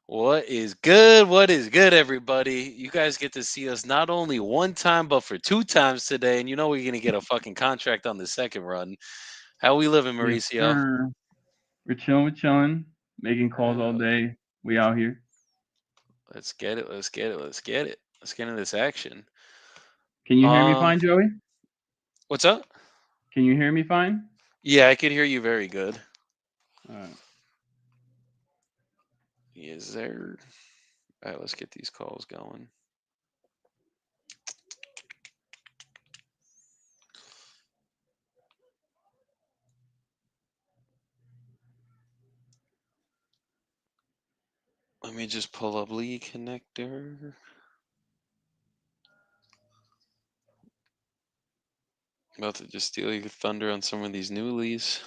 What is good? What is good, everybody? You guys get to see us not only one time, but for two times today. And you know we're going to get a fucking contract on the second run. How we living, Yes, Mauricio? sir. We're chilling, making calls all Uh, day. We out here. let's get it. Let's get it. Let's get it. Let's get into this action. Can you hear me Um, fine, Joey? what's up? Can you hear me fine? Yeah, I can hear you very good. Uh, Yes, there. All right, let's get these calls going. Let me just pull up lead connector. About to just steal your thunder on some of these new leads.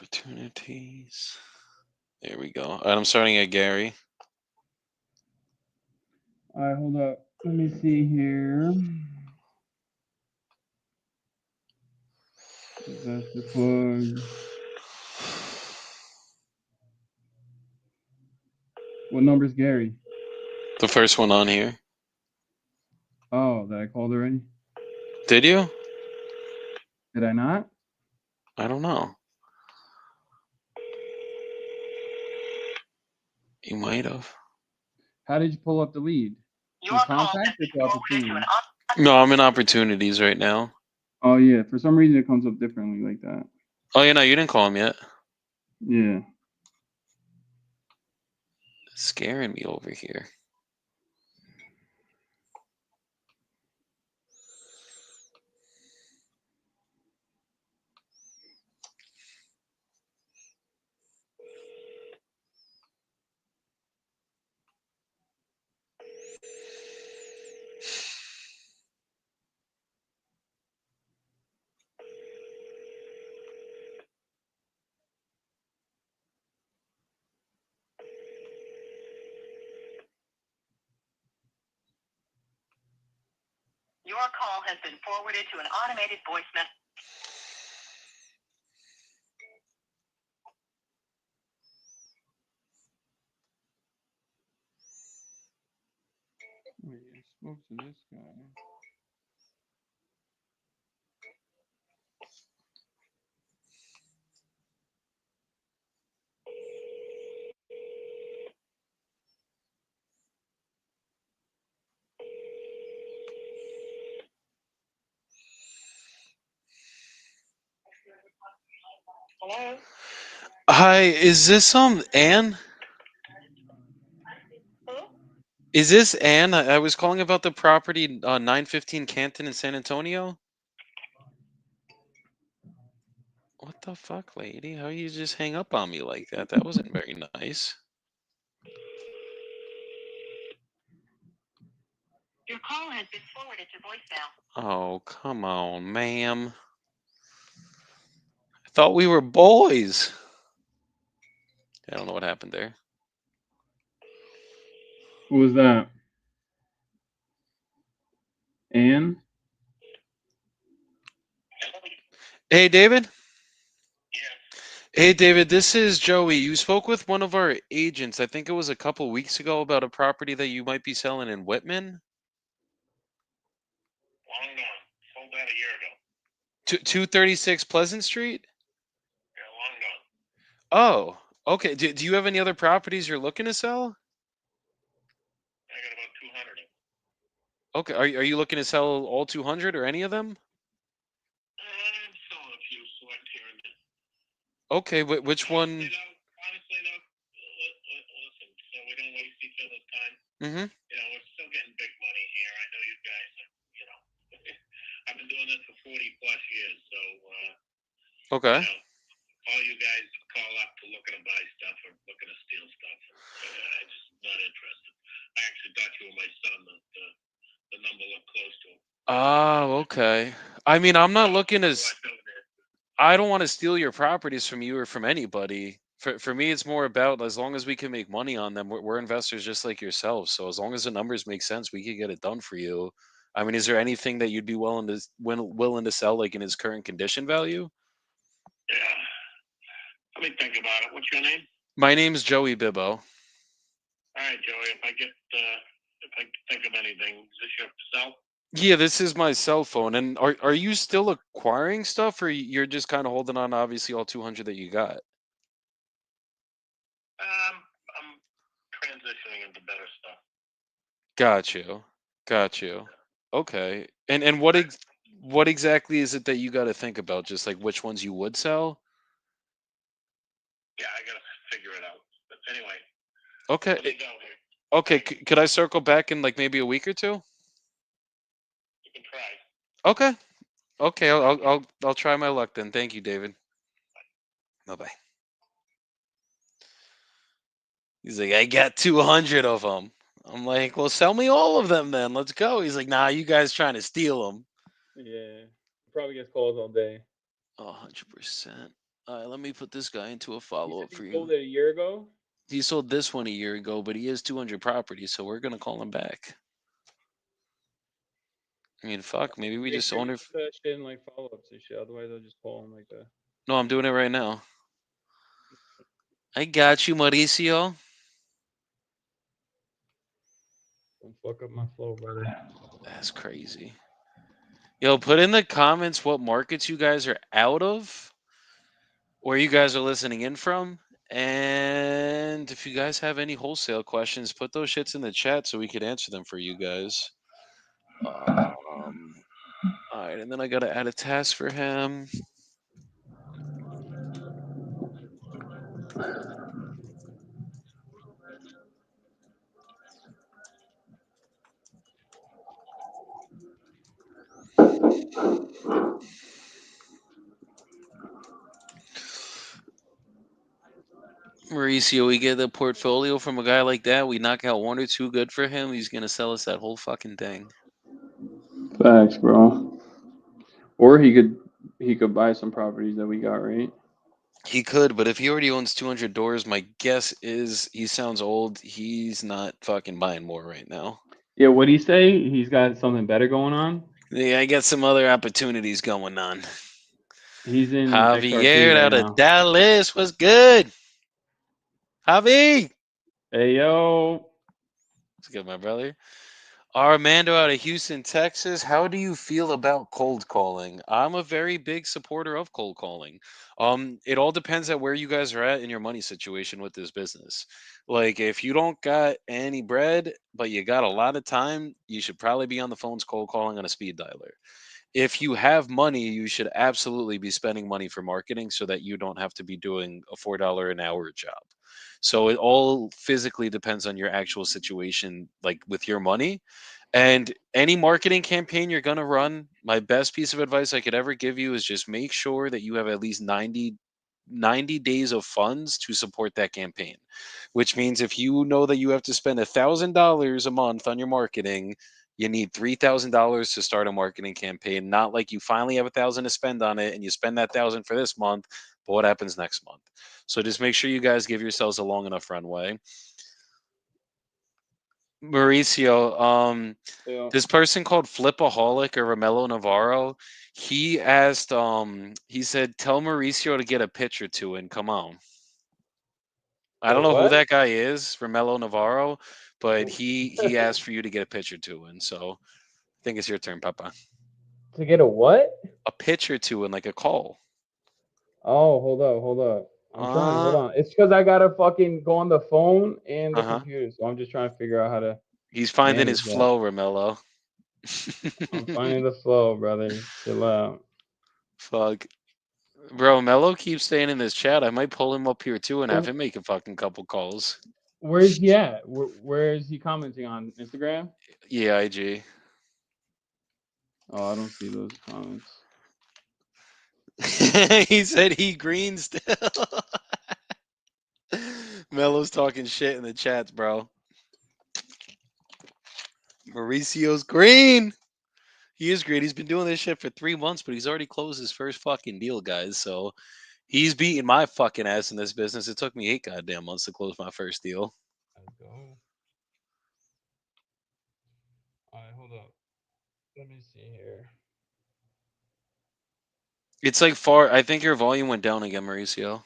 Opportunities. There we go. All right, I'm starting at Gary. all right, hold up. Let me see here. Investor plug. What number's Gary? The first one on here. Oh, that I called already? Did you? Did I not? I don't know. You might have. How did you pull up the lead? Through contact or through opportunity? No, I'm in opportunities right now. Oh yeah, for some reason it comes up differently like that. Oh, yeah, no, you didn't call him yet. Yeah. It's scaring me over here. Wait, I spoke to this guy. Hi, is this Anne? Is this Anne? I was calling about the property 915 Canton in San Antonio. What the fuck, lady? How you just hang up on me like that? That wasn't very nice. Oh, come on, ma'am. I thought we were boys. I don't know what happened there. Who was that? Ann? Hey, David. Hey, David, this is Joey. You spoke with one of our agents, I think it was a couple weeks ago, about a property that you might be selling in Whitman. 236 Pleasant Street? Oh, okay. Do you have any other properties you're looking to sell? Okay. Are you looking to sell all 200 or any of them? Okay. Which one? Mm-hmm. Okay. Oh, okay. I mean, I'm not looking to. I don't want to steal your properties from you or from anybody. For me, it's more about as long as we can make money on them. We're investors just like yourselves. So as long as the numbers make sense, we can get it done for you. I mean, is there anything that you'd be willing to sell like in its current condition value? Yeah. Let me think about it. What's your name? My name's Joey Bibbo. All right, Joey. If I think of anything, is this your cell? Yeah, this is my cell phone. And are you still acquiring stuff, or you're just kind of holding on to obviously all 200 that you got? I'm transitioning into better stuff. Got you. Got you. Okay. And what exactly is it that you got to think about? Just like which ones you would sell? Yeah, I gotta figure it out. But anyway, Okay. let me go here. Okay. Thanks. Could I circle back in like maybe a week or two? You can try. Okay. Okay. I'll try my luck then. Thank you, David. Bye bye. He's like, I got 200 of them. I'm like, well, sell me all of them then. Let's go. He's like, nah, you guys trying to steal them. Yeah. Probably gets calls all day. 100%. All right, let me put this guy into a He follow said up he for you. sold it a year ago. He sold this one a year ago, but he has 200 properties, so we're gonna call him back. I mean, fuck, maybe we Make just sure own you it. put that shit in like follow ups and shit. Otherwise, I'll just call him like that. No, I'm doing it right now. I got you, Mauricio. Don't fuck up my flow, brother. That's crazy. Yo, put in the comments what markets you guys are out of, where you guys are listening in from, and if you guys have any wholesale questions, put those shits in the chat so we could answer them for you guys. All right, and then I gotta add a task for him. Mauricio, we get the portfolio from a guy like that. We knock out one or two good for him. He's gonna sell us that whole fucking thing. Facts, bro. Or he could buy some properties that we got, right? He could, but if he already owns 200 doors, my guess is he sounds old. He's not fucking buying more right now. Yeah, what'd he say? He's got something better going on. Yeah, I got some other opportunities going on. He's in XRP Javier right out of now. Dallas, what's good? Javi, Hey yo. what's good, my brother? Armando out of Houston, Texas. How do you feel about cold calling? I'm a very big supporter of cold calling. It all depends on where you guys are at in your money situation with this business. Like, if you don't got any bread, but you got a lot of time, you should probably be on the phones cold calling on a speed dialer. If you have money, you should absolutely be spending money for marketing so that you don't have to be doing a $4 an hour job. So it all physically depends on your actual situation, like with your money. And any marketing campaign you're going to run, my best piece of advice I could ever give you is just make sure that you have at least 90 days of funds to support that campaign, which means if you know that you have to spend $1,000 a month on your marketing, you need $3,000 to start a marketing campaign. Not like you finally have 1,000 to spend on it and you spend that 1,000 for this month, but what happens next month? So just make sure you guys give yourselves a long enough runway. Mauricio, Yeah. this person called Flipaholic or Romello Navarro, he asked, he said, tell Mauricio to get a picture to and come on. I Get don't a know who what? that guy is, Romello Navarro, but he asked for you to get a picture to and so I think it's your turn, Papa. To get a what? A picture to and like a call. Oh, hold up, hold up. I'm trying. Hold Uh, on. It's because I gotta fucking go on the phone and the uh-huh. computer, so I'm just trying to figure out how to He's finding his manage that. flow, Romello. I'm finding the flow, brother. Chill out. Fuck. Bro, Mello keeps staying in this chat. I might pull him up here too and have So him make a fucking couple calls. where's he at? Where is he commenting on Instagram? Yeah, IG. Oh, I don't see those comments. He said he green still. Mello's talking shit in the chats, bro. Mauricio's green. He is great. He's been doing this shit for 3 months, but he's already closed his first fucking deal, guys. So he's beating my fucking ass in this business. It took me 8 goddamn months to close my first deal. Let's go. All right, hold up. Let me see here. It's like far. I think your volume went down again, Mauricio.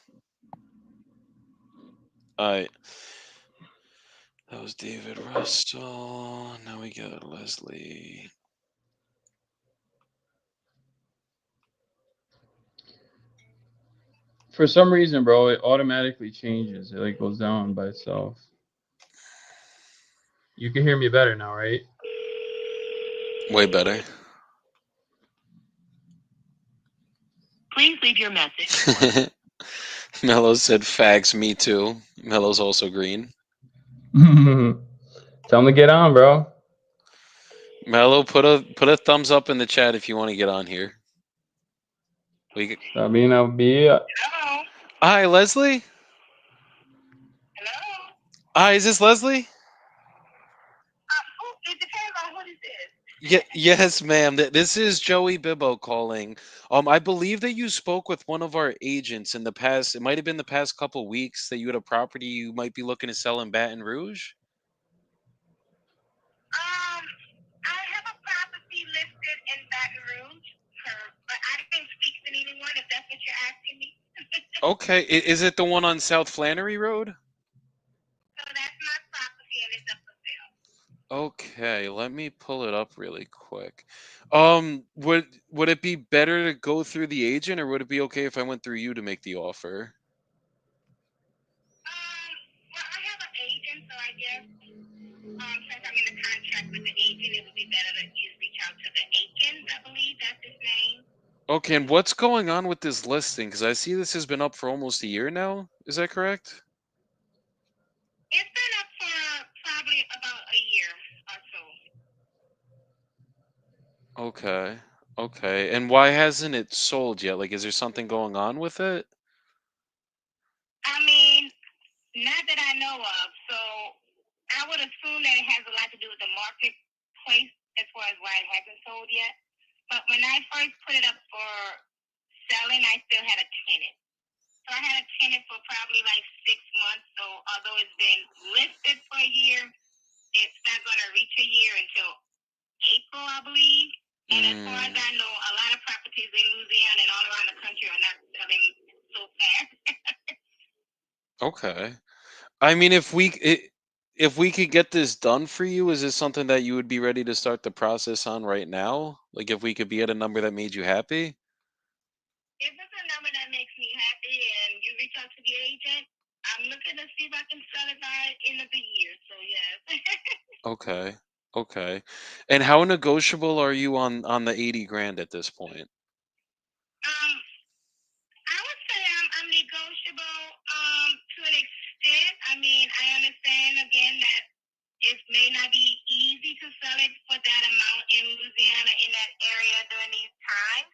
Alright, that was David Russell. Now we got Leslie. For some reason, bro, it automatically changes. It like goes down by itself. You can hear me better now, right? Way better. Please leave your message. Mello said fags, me too. Mello's also green. Tell him to get on, bro. Mello, put a thumbs up in the chat if you want to get on here. We Sabina, be. Hello? Hi, Leslie. Hello? Hi, is this Leslie? It depends on what it is. Yeah, yes, ma'am. This is Joey Bibbo calling. I believe that you spoke with one of our agents in the past. It might have been the past couple weeks that you had a property you might be looking to sell in Baton Rouge. I have a property listed in Baton Rouge, but I didn't speak to anyone, if that's what you're asking me. Okay, is it the one on South Flannery Road? So that's my property and it's up for sale. Okay, let me pull it up really quick. Would it be better to go through the agent, or would it be okay if I went through you to make the offer? Well, I have an agent, so I guess since I'm in a contract with the agent, it would be better to just reach out to the agent. I believe that's his name. Okay, and what's going on with this listing? Because I see this has been up for almost a year now. Is that correct? It's been up for probably about a year or so. Okay. Okay. And why hasn't it sold yet? Like, is there something going on with it? I mean, not that I know of. So I would assume that it has a lot to do with the marketplace as far as why it hasn't sold yet. But when I first put it up for selling, I still had a tenant. So I had a tenant for probably like 6 months. So although it's been listed for a year, it's not going to reach a year until April, I believe. And as far as Mm, I know, a lot of properties in Louisiana and all around the country are not selling so fast. okay. I mean, if we could get this done for you, is this something that you would be ready to start the process on right now? Like, if we could be at a number that made you happy? If it's a number that makes me happy and you reach out to the agent, I'm looking to see if I can sell it by end of the year. So yes. Okay. Okay. And how negotiable are you on the 80 grand at this point? um, I would say I'm negotiable to an extent. I mean, I understand again that it may not be easy to sell it for that amount in Louisiana in that area during these times.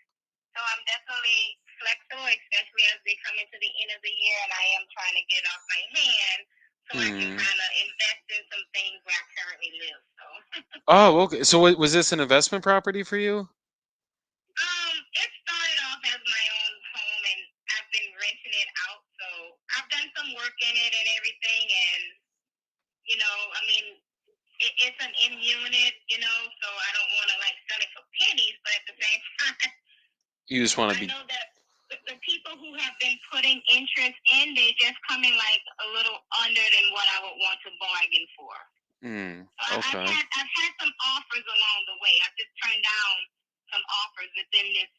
So I'm definitely flexible, especially as we come into the end of the year and I am trying to get it off my hand so I can Hmm. kind of invest in some things where I currently live. So Oh, okay. So was this an investment property for you? it started off as my own home and I've been renting it out. So I've done some work in it and everything and I mean it's an in unit, so I don't want to like sell it for pennies, but at the same time You just want to I be. know that the people who have been putting interest in, they just come in like a little under than what I would want to bargain for. Hmm. So Okay. I've had some offers along the way. I've just turned down some offers within this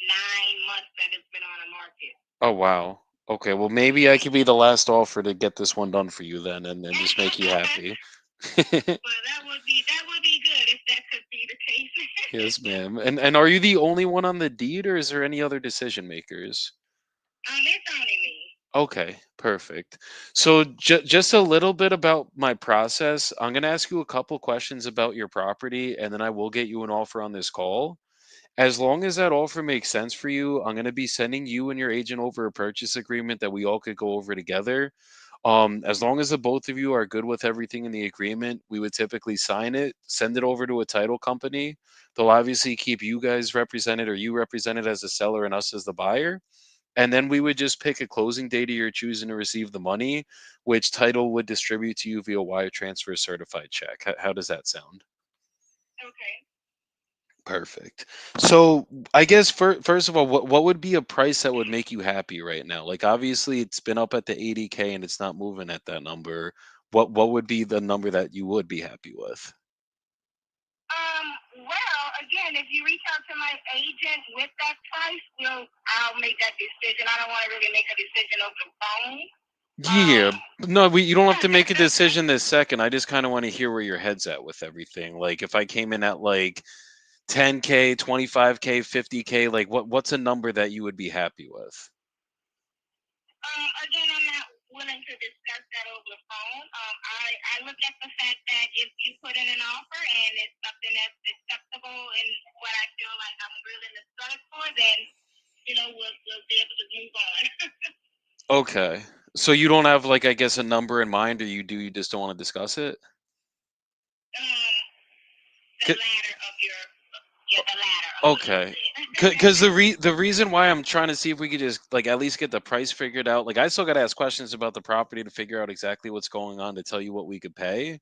9 months that it's been on the market. Oh wow. Okay. Well, maybe I could be the last offer to get this one done for you then, and just make you happy. Well, that would be good if that could be the case. Yes, ma'am. And are you the only one on the deed, or is there any other decision makers? It's only me. Okay, perfect. So just a little bit about my process. I'm going to ask you a couple questions about your property, and then I will get you an offer on this call. As long as that offer makes sense for you, I'm going to be sending you and your agent over a purchase agreement that we all could go over together. As long as the both of you are good with everything in the agreement, we would typically sign it, send it over to a title company. They'll obviously keep you guys represented or you represented as the seller and us as the buyer. And then we would just pick a closing date of your choosing to receive the money, which title would distribute to you via wire transfer certified check. How does that sound? Okay. Perfect. So I guess first of all, what would be a price that would make you happy right now? Like obviously it's been up at the 80K and it's not moving at that number. What would be the number that you would be happy with? Well, again, if you reach out to my agent with that price, I'll make that decision. I don't want to really make a decision over the phone. Um, Yeah. No, you don't have to make a decision this second. I just kind of want to hear where your head's at with everything. Like if I came in at like 10K, 25K, 50K, like what's a number that you would be happy with? again, I'm not willing to discuss that over the phone. I look at the fact that if you put in an offer and it's something that's acceptable and what I feel like I'm willing to start for, then we'll be able to move on. Okay. So you don't have like I guess a number in mind or you do you just don't want to discuss it? The latter of your, yeah, the latter of what you Okay. said. Because the reason why I'm trying to see if we could just like at least get the price figured out. Like I still got to ask questions about the property to figure out exactly what's going on to tell you what we could pay.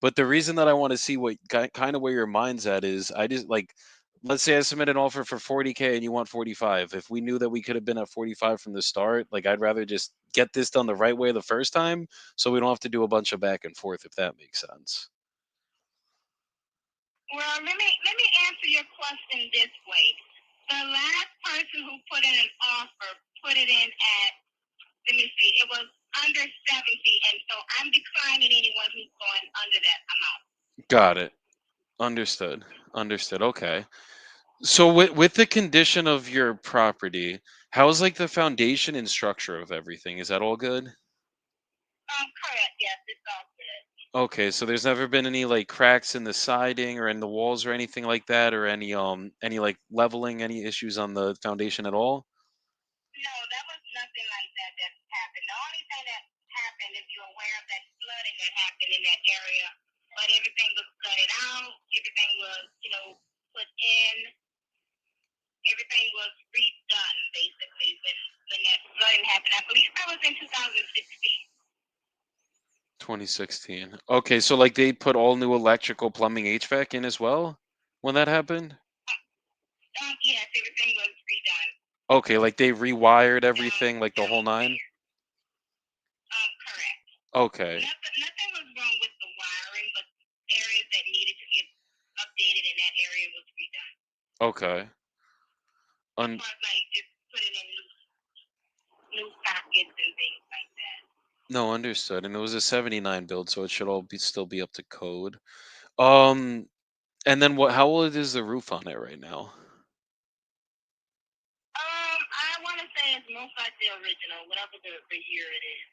But the reason that I want to see what kind of where your mind's at is I just like let's say I submit an offer for 40K and you want 45. If we knew that we could have been at 45 from the start, like I'd rather just get this done the right way the first time so we don't have to do a bunch of back and forth if that makes sense. Well, let me answer your question this way. The last person who put in an offer put it in at, let me see, it was under 70, and so I'm declining anyone who's going under that amount. Got it. Understood. Understood. Okay. So with the condition of your property, how's like the foundation and structure of everything? Is that all good? Correct, yes, it's all good. Okay, so there's never been any like cracks in the siding or in the walls or anything like that, or any like leveling, any issues on the foundation at all? No, that was nothing like that happened. The only thing that happened, if you're aware of that flooding that happened in that area, but everything was gutted out, everything was, put in, everything was redone basically when that flooding happened. I believe that was in 2016. 2016. Okay, so like they put all new electrical, plumbing, HVAC in as well when that happened? Yes, everything was redone. Okay, like they rewired Down, everything, like the whole nine? downstairs. Correct. Okay. Nothing was wrong with the wiring, but areas that needed to get updated in that area was redone. Okay. As far as like just putting in new sockets and things like that. No, understood. And it was a 79 build, so it should all be still be up to code. Um, and then what? How old is the roof on it right now? I want to say it's most likely original, whatever the year it is.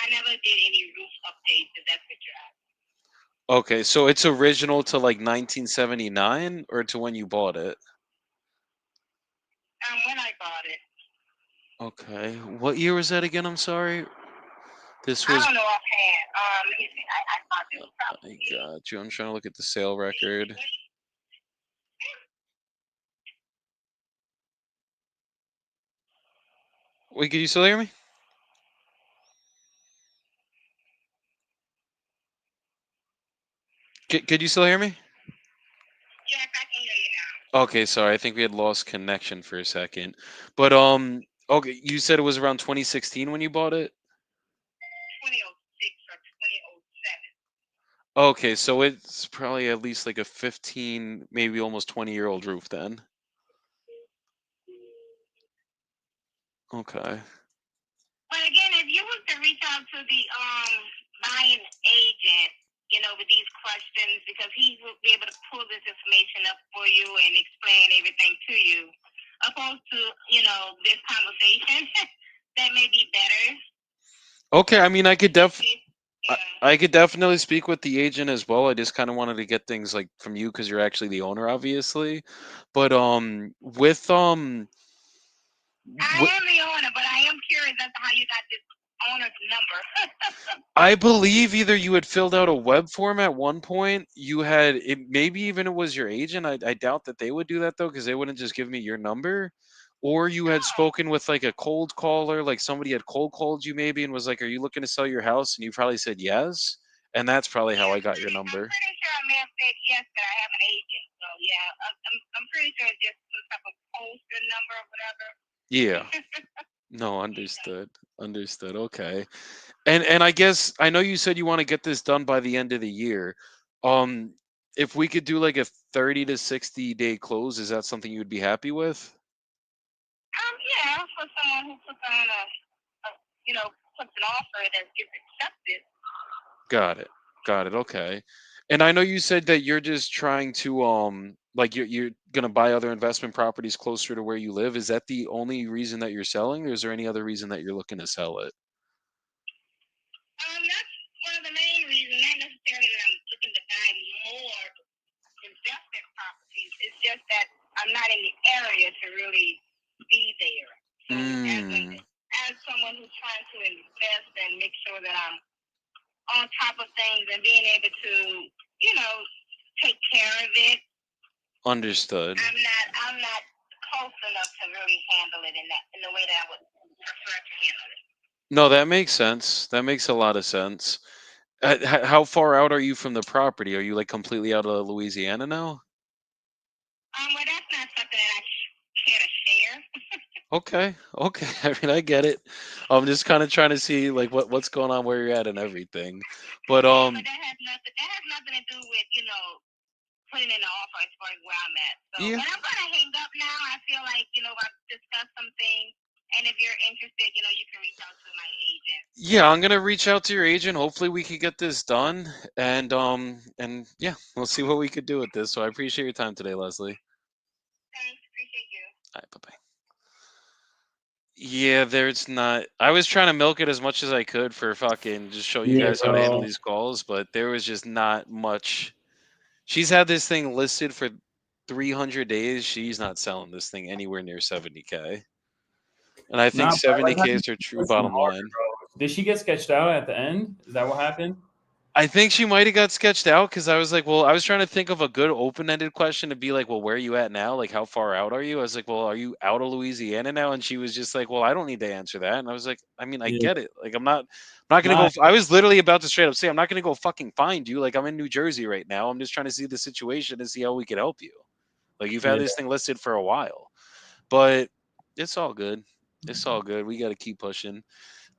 I never did any roof updates, if that's what you're asking. Okay, so it's original to like 1979 or to when you bought it? When I bought it. Okay. What year was that again? I'm sorry. This I was. don't know offhand. Let me see. I thought it was I probably got you. I'm trying to look at the sale record. 2020. Wait, can you still hear me? Could you still hear me? Yes, I can hear you now. Okay, sorry. I think we had lost connection for a second. But okay, you said it was around 2016 when you bought it? 2006 or 2007. Okay, so it's probably at least like a 15, maybe almost 20-year-old roof then. Okay. But again, if you were to reach out to the buying agent, with these questions, because he will be able to pull this information up for you and explain everything to you, opposed to this conversation, that may be better. Okay, I mean, I, Yeah. I could definitely speak with the agent as well. I just kind of wanted to get things like from you because you're actually the owner, obviously. But with I am the owner, but I am curious as to how you got this owner's number. I believe either you had filled out a web form at one point. You had it, maybe even it was your agent. I doubt that they would do that though, because they wouldn't just give me your number. Or you had Oh. spoken with like a cold caller, like somebody had cold called you maybe and was like, "Are you looking to sell your house?" And you probably said yes, and that's probably how Yeah, I got your I'm number. pretty sure I may have said yes, that I have an agent. So yeah, I'm pretty sure it's just some type of poster number or whatever. Yeah. No, understood. Understood. Okay. And I guess I know you said you want to get this done by the end of the year. Um, if we could do like a 30 to 60-day close, is that something you would be happy with? Yeah, for someone who puts on a you know, puts an offer that gets accepted. Got it. Got it. Okay. And I know you said that you're just trying to like you're gonna buy other investment properties closer to where you live. Is that the only reason that you're selling, or is there any other reason that you're looking to sell it? That's one of the main reasons. Not necessarily that I'm looking to buy more investment properties. It's just that I'm not in the area to really be there. So Mm, as someone who's trying to invest and make sure that I'm on top of things and being able to, you know, take care of it, understood. I'm not close enough to really handle it in the way that I would prefer to handle it. No, that makes sense. That makes a lot of sense. How far out are you from the property? Are you like completely out of Louisiana now? Well, that's not something that I care to share. Okay, okay. I mean, I get it. I'm just kind of trying to see like what's going on where you're at and everything. But Yeah, but that has nothing to do with putting in an offer as far as where I'm at. So, yeah, but I'm gonna hang up now. I feel like I've discussed some things, and if you're interested, you can reach out to my agent. yeah. I'm gonna reach out to your agent. Hopefully, we could get this done. And yeah, we'll see what we could do with this. So I appreciate your time today, Leslie. Thanks, appreciate you. All right, bye bye. Yeah, there's not. I was trying to milk it as much as I could for fucking just show you Yeah, guys how to handle bro. these calls, but there was just not much. She's had this thing listed for 300 days. She's not selling this thing anywhere near 70K. And I think Nah, but I like how 70K you is her true push them bottom harder, line. bro. Did she get sketched out at the end? Is that what happened? I think she might have got sketched out because I was like, well, I was trying to think of a good open-ended question to be like, well, where are you at now? Like, how far out are you? I was like, well, are you out of Louisiana now? And she was just like, well, I don't need to answer that. And I was like, I mean, I Yeah. get it. Like, I'm not gonna Nah, go. I was literally about to straight up say, I'm not gonna go fucking find you. Like, I'm in New Jersey right now. I'm just trying to see the situation and see how we could help you. Like, you've had yeah. this thing listed for a while, but it's all good. It's all good. We got to keep pushing.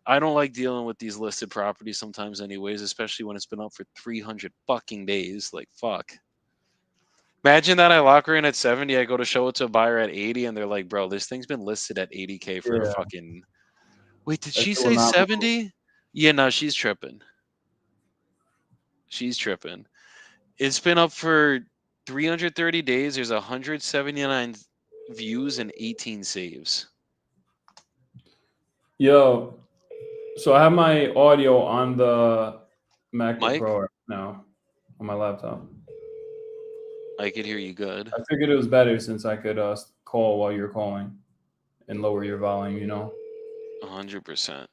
I don't like dealing with these listed properties sometimes, anyways, especially when it's been up for 300 fucking days. Like, fuck. Imagine that I lock her in at 70, I go to show it to a buyer at 80, and they're like, bro, this thing's been listed at 80K for a Yeah. fucking. Wait, did That she shit will say not move. 70? Yeah, no, she's tripping. She's tripping. It's been up for 330 days. There's 179 views and 18 saves. Yo, so I have my audio on the MacBook Mike, Pro right now on my laptop. I could hear you good. I figured it was better since I could call while you're calling and lower your volume, 100%.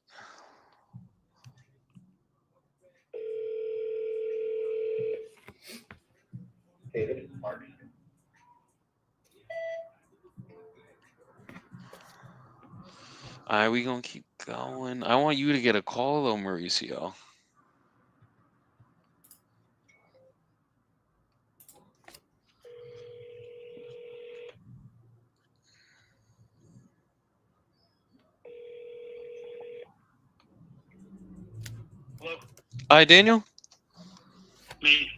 All right, we gonna keep going. I want you to get a call though, Mauricio. Hello, Hi, Daniel. me.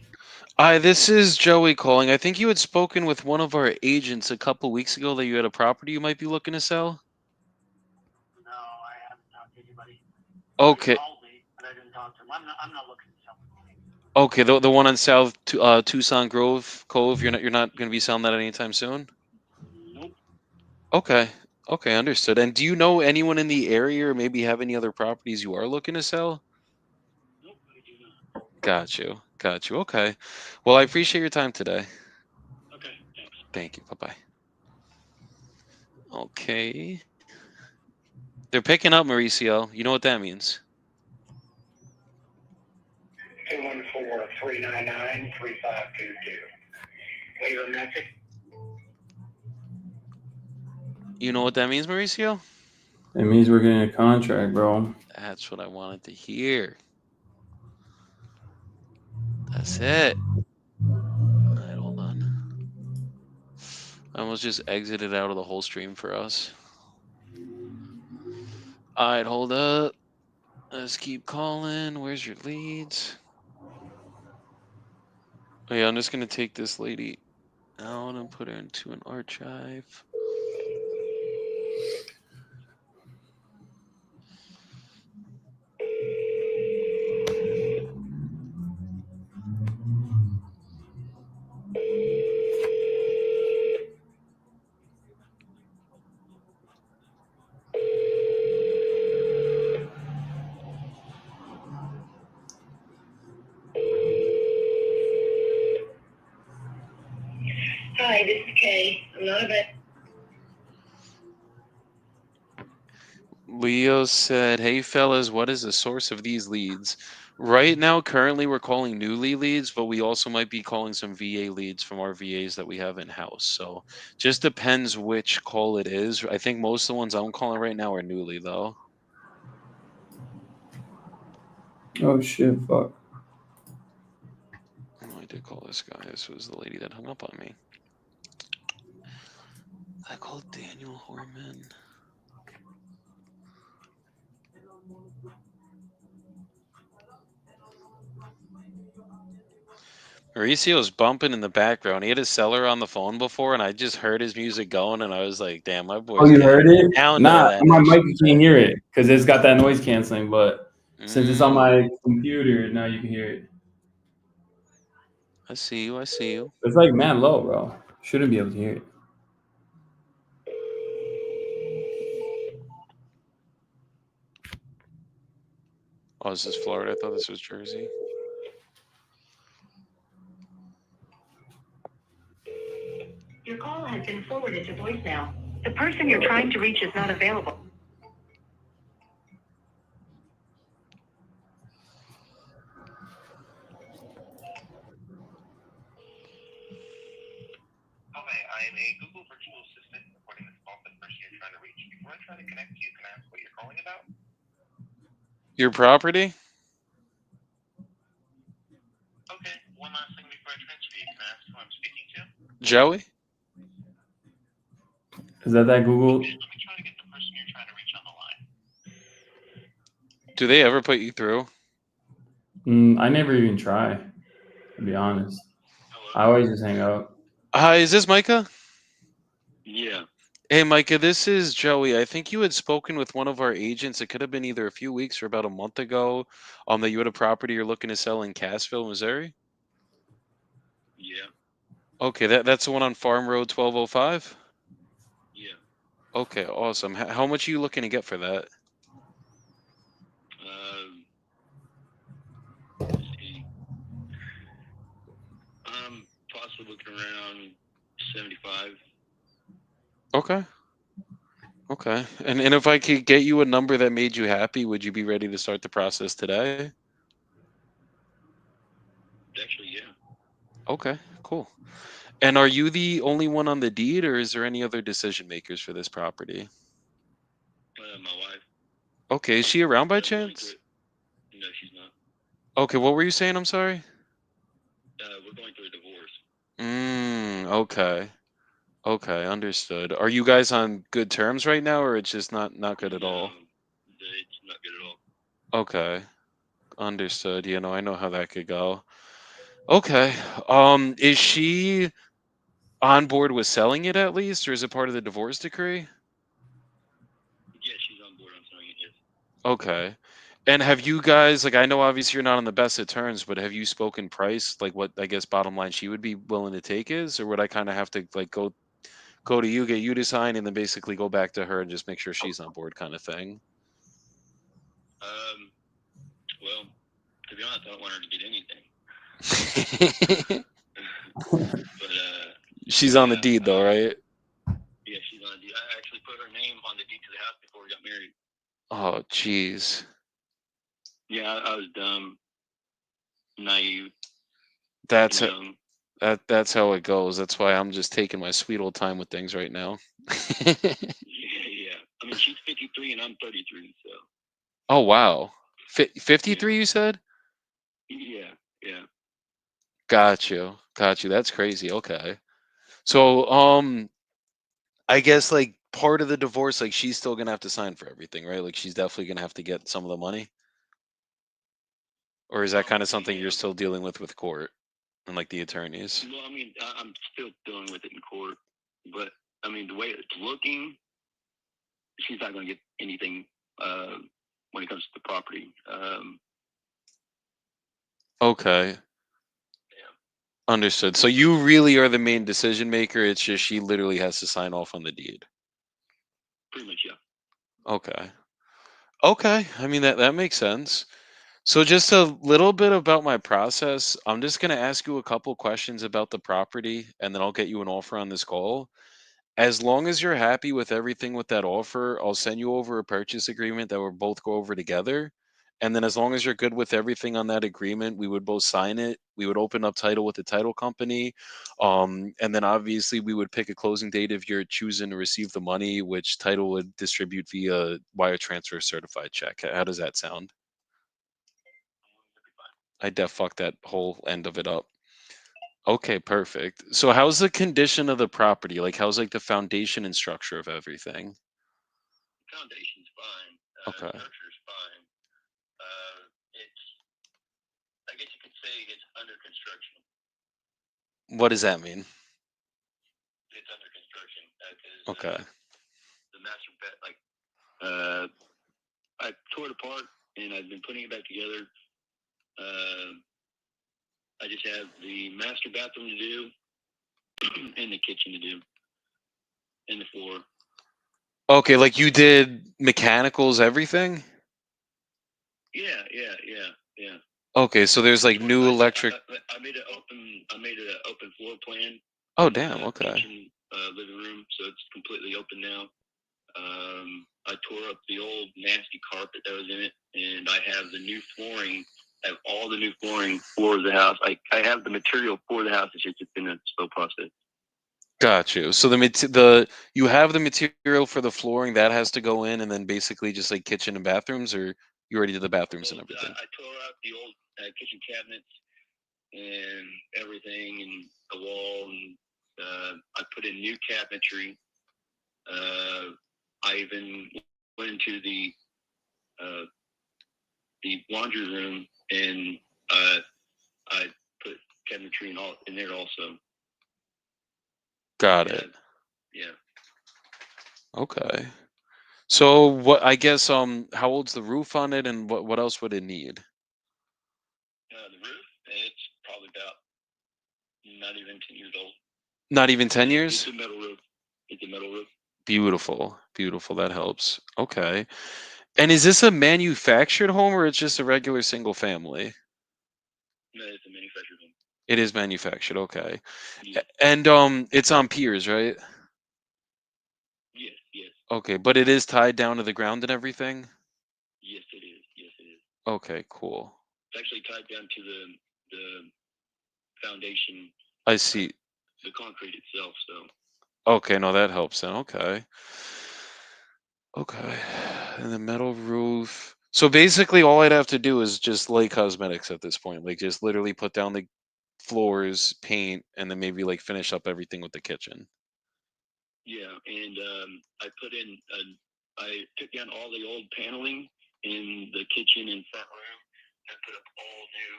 Hi, this is Joey calling. I think you had spoken with one of our agents a couple weeks ago that you had a property you might be looking to sell. No, I haven't talked to anybody. Somebody Okay, called me, but I didn't talk to him. I'm not looking to sell anything. okay, the one on South Tucson Grove Cove. You're not going to be selling that anytime soon. Nope. Okay, okay, understood. And do you know anyone in the area, or maybe have any other properties you are looking to sell? Nope, I do not. Got you, got you. Okay, well, I appreciate your time today. Okay, thanks. Bye. Thank you. Bye bye. Okay, they're picking up, Mauricio. You know what that means? 214-399-3522. Leave a message. You know what that means, Mauricio? It means we're getting a contract, bro. That's what I wanted to hear. That's it. All right, hold on. I almost just exited out of the whole stream for us. All right, hold up. Let's keep calling. Where's your leads? Oh yeah, I'm just gonna take this lady out and put her into an archive. Hi, this is Kay. I'm not a vet. Leo said, "Hey fellas, what is the source of these leads?" Right now, currently, we're calling newly leads, but we also might be calling some VA leads from our VAs that we have in house. So just depends which call it is. I think most of the ones I'm calling right now are newly, though. Oh shit! Fuck. Oh, I did call this guy. This was the lady that hung up on me. I called Daniel Horman. Mauricio's bumping in the background. He had his seller on the phone before, and I just heard his music going, and I was like, "Damn, my Oh, boy's you getting heard it? down to Nah, that on my extra mic you can't hear jack." it because it's got that noise canceling. But since it's on Mm, my computer, now you can hear it. I see you. I see you. It's like man low, bro. Shouldn't be able to hear it. Oh, this is Florida. I thought this was Jersey. Your call has been forwarded to voicemail. The person you're trying to reach is not available. Okay, I am a Google virtual assistant recording this call for the person you're trying to reach. Before I try to connect you, can I ask what you're calling about? Your property? Okay, one last thing before I transfer you. Can I ask who I'm speaking to? Joey? Is that Okay, Google? let me try to get the person you're trying to reach on the line. Do they ever put you through? I never even try. To be honest, Hello? I always just hang up. Hi, is this Micah? Yeah. Hey, Micah, this is Joey. I think you had spoken with one of our agents. It could have been either a few weeks or about a month ago. That you had a property you're looking to sell in Cassville, Missouri. Yeah. Okay, that's the one on Farm Road 1205. Yeah. Okay, awesome. How much are you looking to get for that? Let's see. Possibly looking around 75. Okay. Okay. And if I could get you a number that made you happy, would you be ready to start the process today? Actually, yeah. Okay, cool. And are you the only one on the deed, or is there any other decision makers for this property? My wife. Okay, is she around by We're going through chance? it. No, she's not. Okay, what were you saying? I'm sorry. We're going through a divorce. Okay. Okay, understood. Are you guys on good terms right now, or it's just not good at No, all? it's not good at all. Okay, understood. I know how that could go. Okay. Is she on board with selling it at least, or is it part of the divorce decree? Yeah, she's on board on selling it, yes. Okay. And have you guys, like, I know obviously you're not on the best of terms, but have you spoken price, like what I guess bottom line she would be willing to take is, or would I kind of have to like go to you, get you to sign, and then basically go back to her and just make sure she's on board, kind of thing? Um, well, to be honest, I don't want her to get anything. But She's on the yeah, deed though, right? yeah, she's on the deed. I actually put her name on the deed to the house before we got married. Oh, jeez. Yeah, I was dumb, naive, That's young. that's how it goes. That's why I'm just taking my sweet old time with things right now. Yeah, yeah. I mean, she's 53 and I'm 33, so Oh wow. yeah, 53 you said? yeah, yeah. Got you. Got you. That's crazy. Okay. So, I guess like part of the divorce, like she's still gonna have to sign for everything, right? Like she's definitely gonna have to get some of the money, or is that kind of something you're Yeah. still dealing with court and like the attorneys? Well, I mean, I'm still dealing with it in court, but I mean, the way it's looking, she's not going to get anything uh, when it comes to the property. Okay, Yeah, understood. So you really are the main decision maker. It's just she literally has to sign off on the deed. pretty much, yeah. Okay. Okay. I mean that makes sense. So just a little bit about my process. I'm just going to ask you a couple questions about the property and then I'll get you an offer on this call. As long as you're happy with everything with that offer, I'll send you over a purchase agreement that we'll both go over together. And then as long as you're good with everything on that agreement, we would both sign it. We would open up title with the title company. And then obviously we would pick a closing date if you're choosing to receive the money, which title would distribute via wire transfer certified check. How does that sound? I def fucked that whole end of it up. Okay, perfect. So how's the condition of the property? Like how's like the foundation and structure of everything? Foundation's fine. Okay. Structure's fine. It's, I guess you could say it's under construction. What does that mean? It's under construction because Okay. the master bed, like, uh, I tore it apart and I've been putting it back together. Uh, I just have the master bathroom to do and the kitchen to do and the floor. Okay, like you did mechanicals, everything? Yeah, yeah, yeah, yeah. Okay, so there's like new electric. I made an open. I made an open floor plan Oh, in damn. the Okay. kitchen, living room, so it's completely open now. I tore up the old nasty carpet that was in it, and I have the new flooring. I have all the new flooring for the house. I have the material for the house. It's just been a slow process. Got you. So the you have the material for the flooring that has to go in, and then basically just like kitchen and bathrooms, or you already did the bathrooms and Well, everything. I tore out the old kitchen cabinets and everything, and the wall, and I put in new cabinetry. I even went into uh, the laundry room, and I put cabinetry in there also. Got Yeah, it. yeah. Okay. So what? I guess how old's the roof on it, and what else would it need? The roof, it's probably about not even 10 years old. Not even 10 It's years? a metal roof. It's a metal roof. Beautiful. Beautiful. That helps. Okay. And is this a manufactured home or it's just a regular single family? No, it's a manufactured home. It is manufactured. Okay. Yes, And it's on piers, right? yes, yes, Okay, but it is tied down to the ground and everything? yes. It is. Yes, it is. Okay, cool. It's actually tied down to the foundation, I uh, see. the concrete itself. So Okay, no, that helps then. Okay. Okay. And the metal roof. So basically all I'd have to do is just lay cosmetics at this point. Like just literally put down the floors, paint, and then maybe like finish up everything with the kitchen. yeah, and I put in. I took down all the old paneling in the kitchen and front room. I put up all new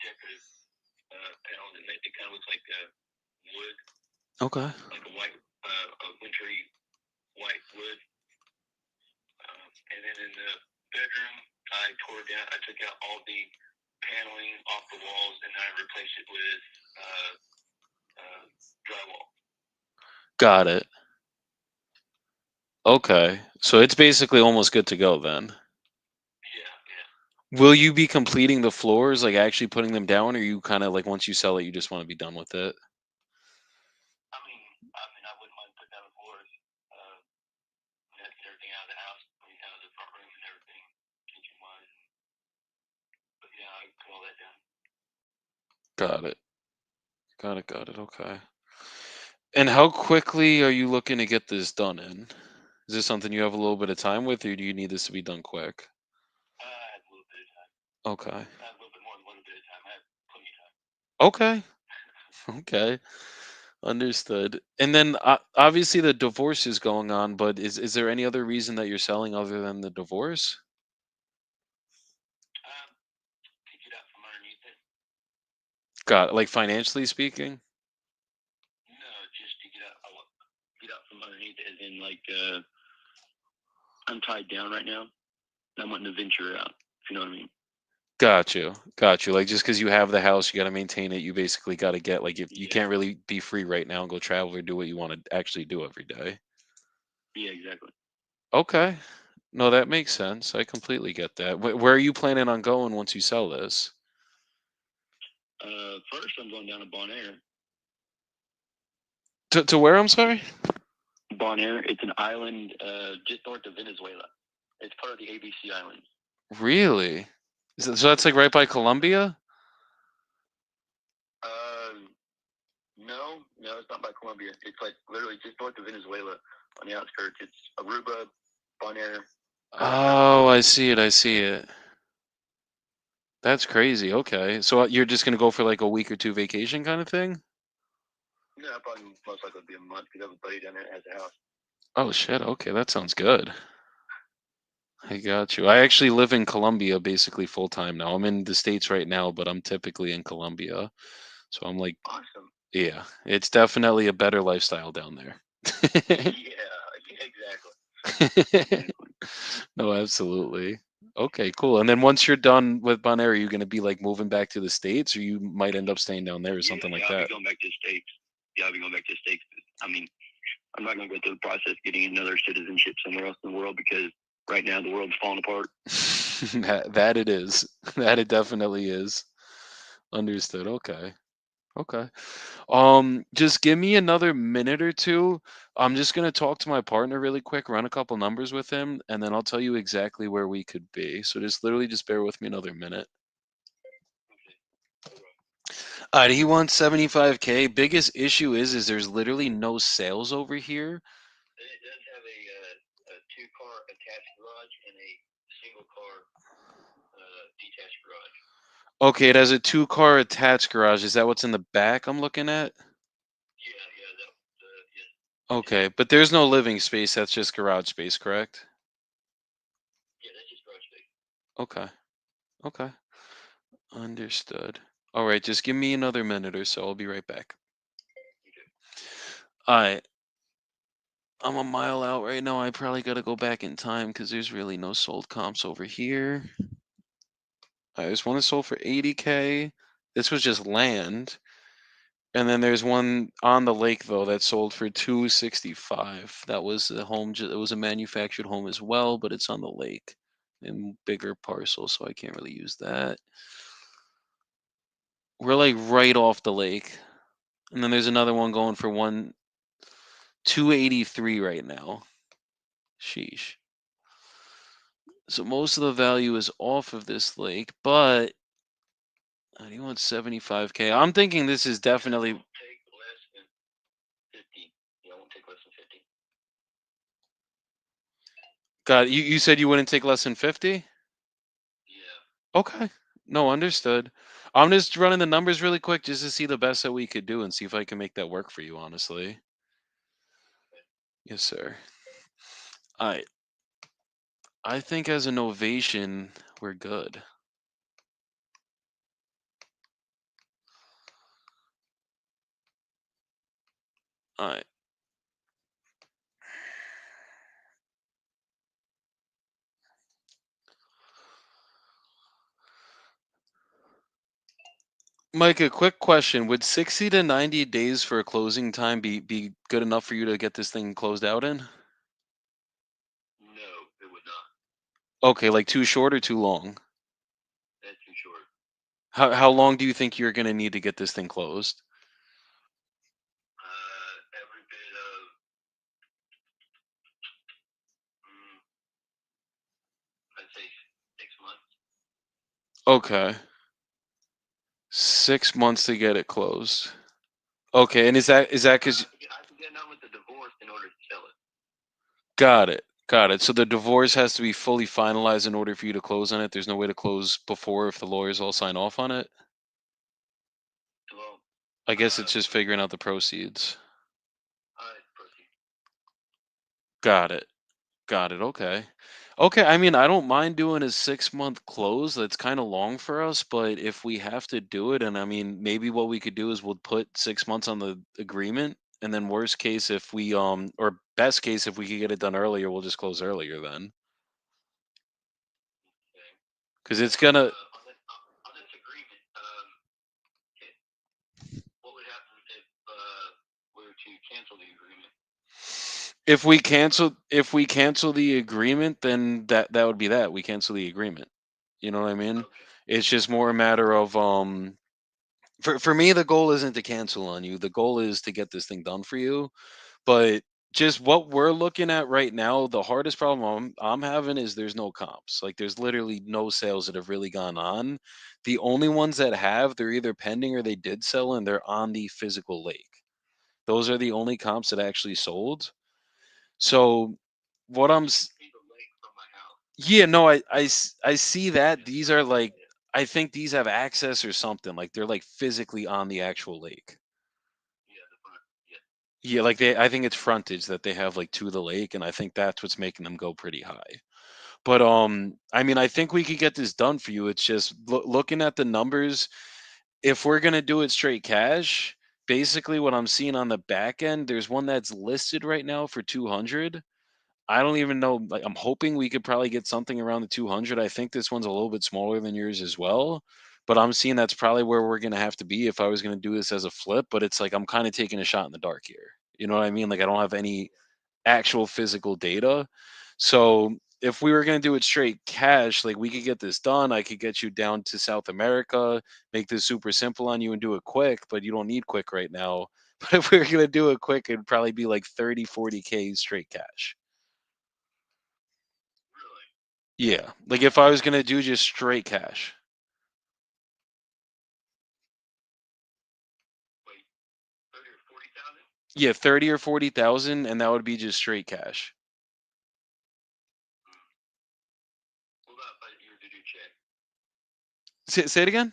decorative panels, and it kind of looks like wood, Okay. like a wintry white wood. And then in the bedroom, I tore down. I took out all the paneling off the walls, and I replaced it with drywall. Got it. Okay. So it's basically almost good to go then. Yeah, yeah. Will you be completing the floors, like actually putting them down, or you kind of like once you sell it, you just want to be done with it? I wouldn't mind putting down the floors, uh, and everything out of the house, out of the front room and everything, kitchen wise. But yeah, I put all that down. Got it. Got it. Got it. Okay. And how quickly are you looking to get this done in? Is this something you have a little bit of time with, or do you need this to be done quick? I had a little bit of time. Okay. I had a little bit more than a little bit of time. I had plenty of time. Okay. Okay. Understood. And then obviously the divorce is going on, but is there any other reason that you're selling other than the divorce? To get out from underneath it. Got like financially speaking? No, just to get out. I want get out from underneath it, as in like I'm tied down right now. And I'm wanting to venture out. If you know what I mean? Got you. Got you. Like just because you have the house, you got to maintain it. You basically got to get like if you Yeah. can't really be free right now and go travel or do what you want to actually do every day. Yeah, exactly. Okay. No, that makes sense. I completely get that. Where are you planning on going once you sell this? First, I'm going down to Bonaire. To where? I'm sorry. Bonaire, it's an island just north of Venezuela. It's part of the ABC Islands. Really? So that's like right by Colombia? Uh, no, it's not by Colombia. It's like literally just north of Venezuela on the outskirts. It's Aruba, Bonaire, Oh, I see it. I see it. That's crazy. Okay. So you're just gonna go for like a week or two vacation kind of thing? No, probably most likely be a month because I have a buddy down there that has a house. Oh shit. Okay, that sounds good. I got you. I actually live in Colombia basically full time now. I'm in the States right now, but I'm typically in Colombia. So I'm like, Awesome. yeah, it's definitely a better lifestyle down there. Yeah, exactly. Exactly. No, absolutely. Okay, cool. And then once you're done with Bonaire, are you going to be like moving back to the States or you might end up staying down there or something like I'll be that? going back to the States. Yeah, I'll be going back to the States. I mean, I'm not going to go through the process of getting another citizenship somewhere else in the world because right now the world's falling apart. That it is. That it definitely is. Understood. Okay. Okay. Just give me another minute or two. I'm just gonna talk to my partner really quick, run a couple numbers with him, and then I'll tell you exactly where we could be. So just literally just bear with me another minute. He wants 75K. Biggest issue is there's literally no sales over here. And it does have a two-car attached garage and a single-car detached garage. Okay, it has a two-car attached garage. Is that what's in the back I'm looking at? Yeah, yeah. Okay, but there's no living space. That's just garage space, correct? Yeah, that's just garage space. Okay. Okay. Understood. All right, just give me another minute or so. I'll be right back. All right. I'm a mile out right now. I probably got to go back in time because there's really no sold comps over here. There's one that sold for 80K. This was just land. And then there's one on the lake though that sold for 265. That was a home. It was a manufactured home as well, but it's on the lake in bigger parcels, so I can't really use that. We're like right off the lake, and then there's another one going for 283 right now. Sheesh. So most of the value is off of this lake, but he wants 75K. I'm thinking this is definitely. Take less than 50. Yeah, I won't take less than 50. God, you said you wouldn't take less than 50? Yeah. Okay. No, understood. I'm just running the numbers really quick just to see the best that we could do and see if I can make that work for you, honestly. Yes, sir. I I think as an ovation, we're good. All right. Mike, a quick question. Would 60 to 90 days for a closing time be good enough for you to get this thing closed out in? No, it would not. Okay, like too short or too long? That's too short. How long do you think you're gonna need to get this thing closed? Every bit of, mm, I'd say 6 months. Okay. 6 months to get it closed. Okay, and is that because I have to get done with the divorce in order to sell it. got it. Got it. So the divorce has to be fully finalized in order for you to close on it. There's no way to close before if the lawyers all sign off on it. Well, I guess it's just figuring out the proceeds. Proceed. Got it. Got it. Okay. Okay. I mean, I don't mind doing a 6 month close. That's kind of long for us, but if we have to do it, and I mean, maybe what we could do is we'll put 6 months on the agreement, and then worst case, if we or best case, if we could get it done earlier, we'll just close earlier then, Okay. because Well, it's gonna. on this agreement, it, what would happen if we were to cancel the agreement? If we cancel the agreement, then that would be that we cancel the agreement. You know what I mean? Okay. It's just more a matter of for me, the goal isn't to cancel on you. The goal is to get this thing done for you. But just what we're looking at right now, the hardest problem I'm having is there's no comps. Like there's literally no sales that have really gone on. The only ones that have, they're either pending or they did sell and they're on the physical lake. Those are the only comps that actually sold. So what I I'm can s- see the lake from my house. yeah, no, I see that. Yeah. These are like I think these have access or something. Like they're like physically on the actual lake. Yeah, the front. Yeah. Yeah, like I think it's frontage that they have like to the lake, and I think that's what's making them go pretty high. But I mean, I think we could get this done for you. It's just looking at the numbers. If we're gonna do it straight cash, basically what I'm seeing on the back end, there's one that's listed right now for 200. I don't even know. Like, I'm hoping we could probably get something around the 200. I think this one's a little bit smaller than yours as well. But I'm seeing that's probably where we're gonna have to be if I was gonna do this as a flip. But it's like I'm kind of taking a shot in the dark here. You know what I mean? Like I don't have any actual physical data. So if we were going to do it straight cash, like we could get this done. I could get you down to South America, make this super simple on you and do it quick, but you don't need quick right now. But if we were going to do it quick, it'd probably be like 30, 40K straight cash. Really? Yeah. Like if I was going to do just straight cash. Wait, 30 or 40,000? Yeah, 30 or 40,000 and that would be just straight cash. Hmm. What about if you were to do check? Say it again?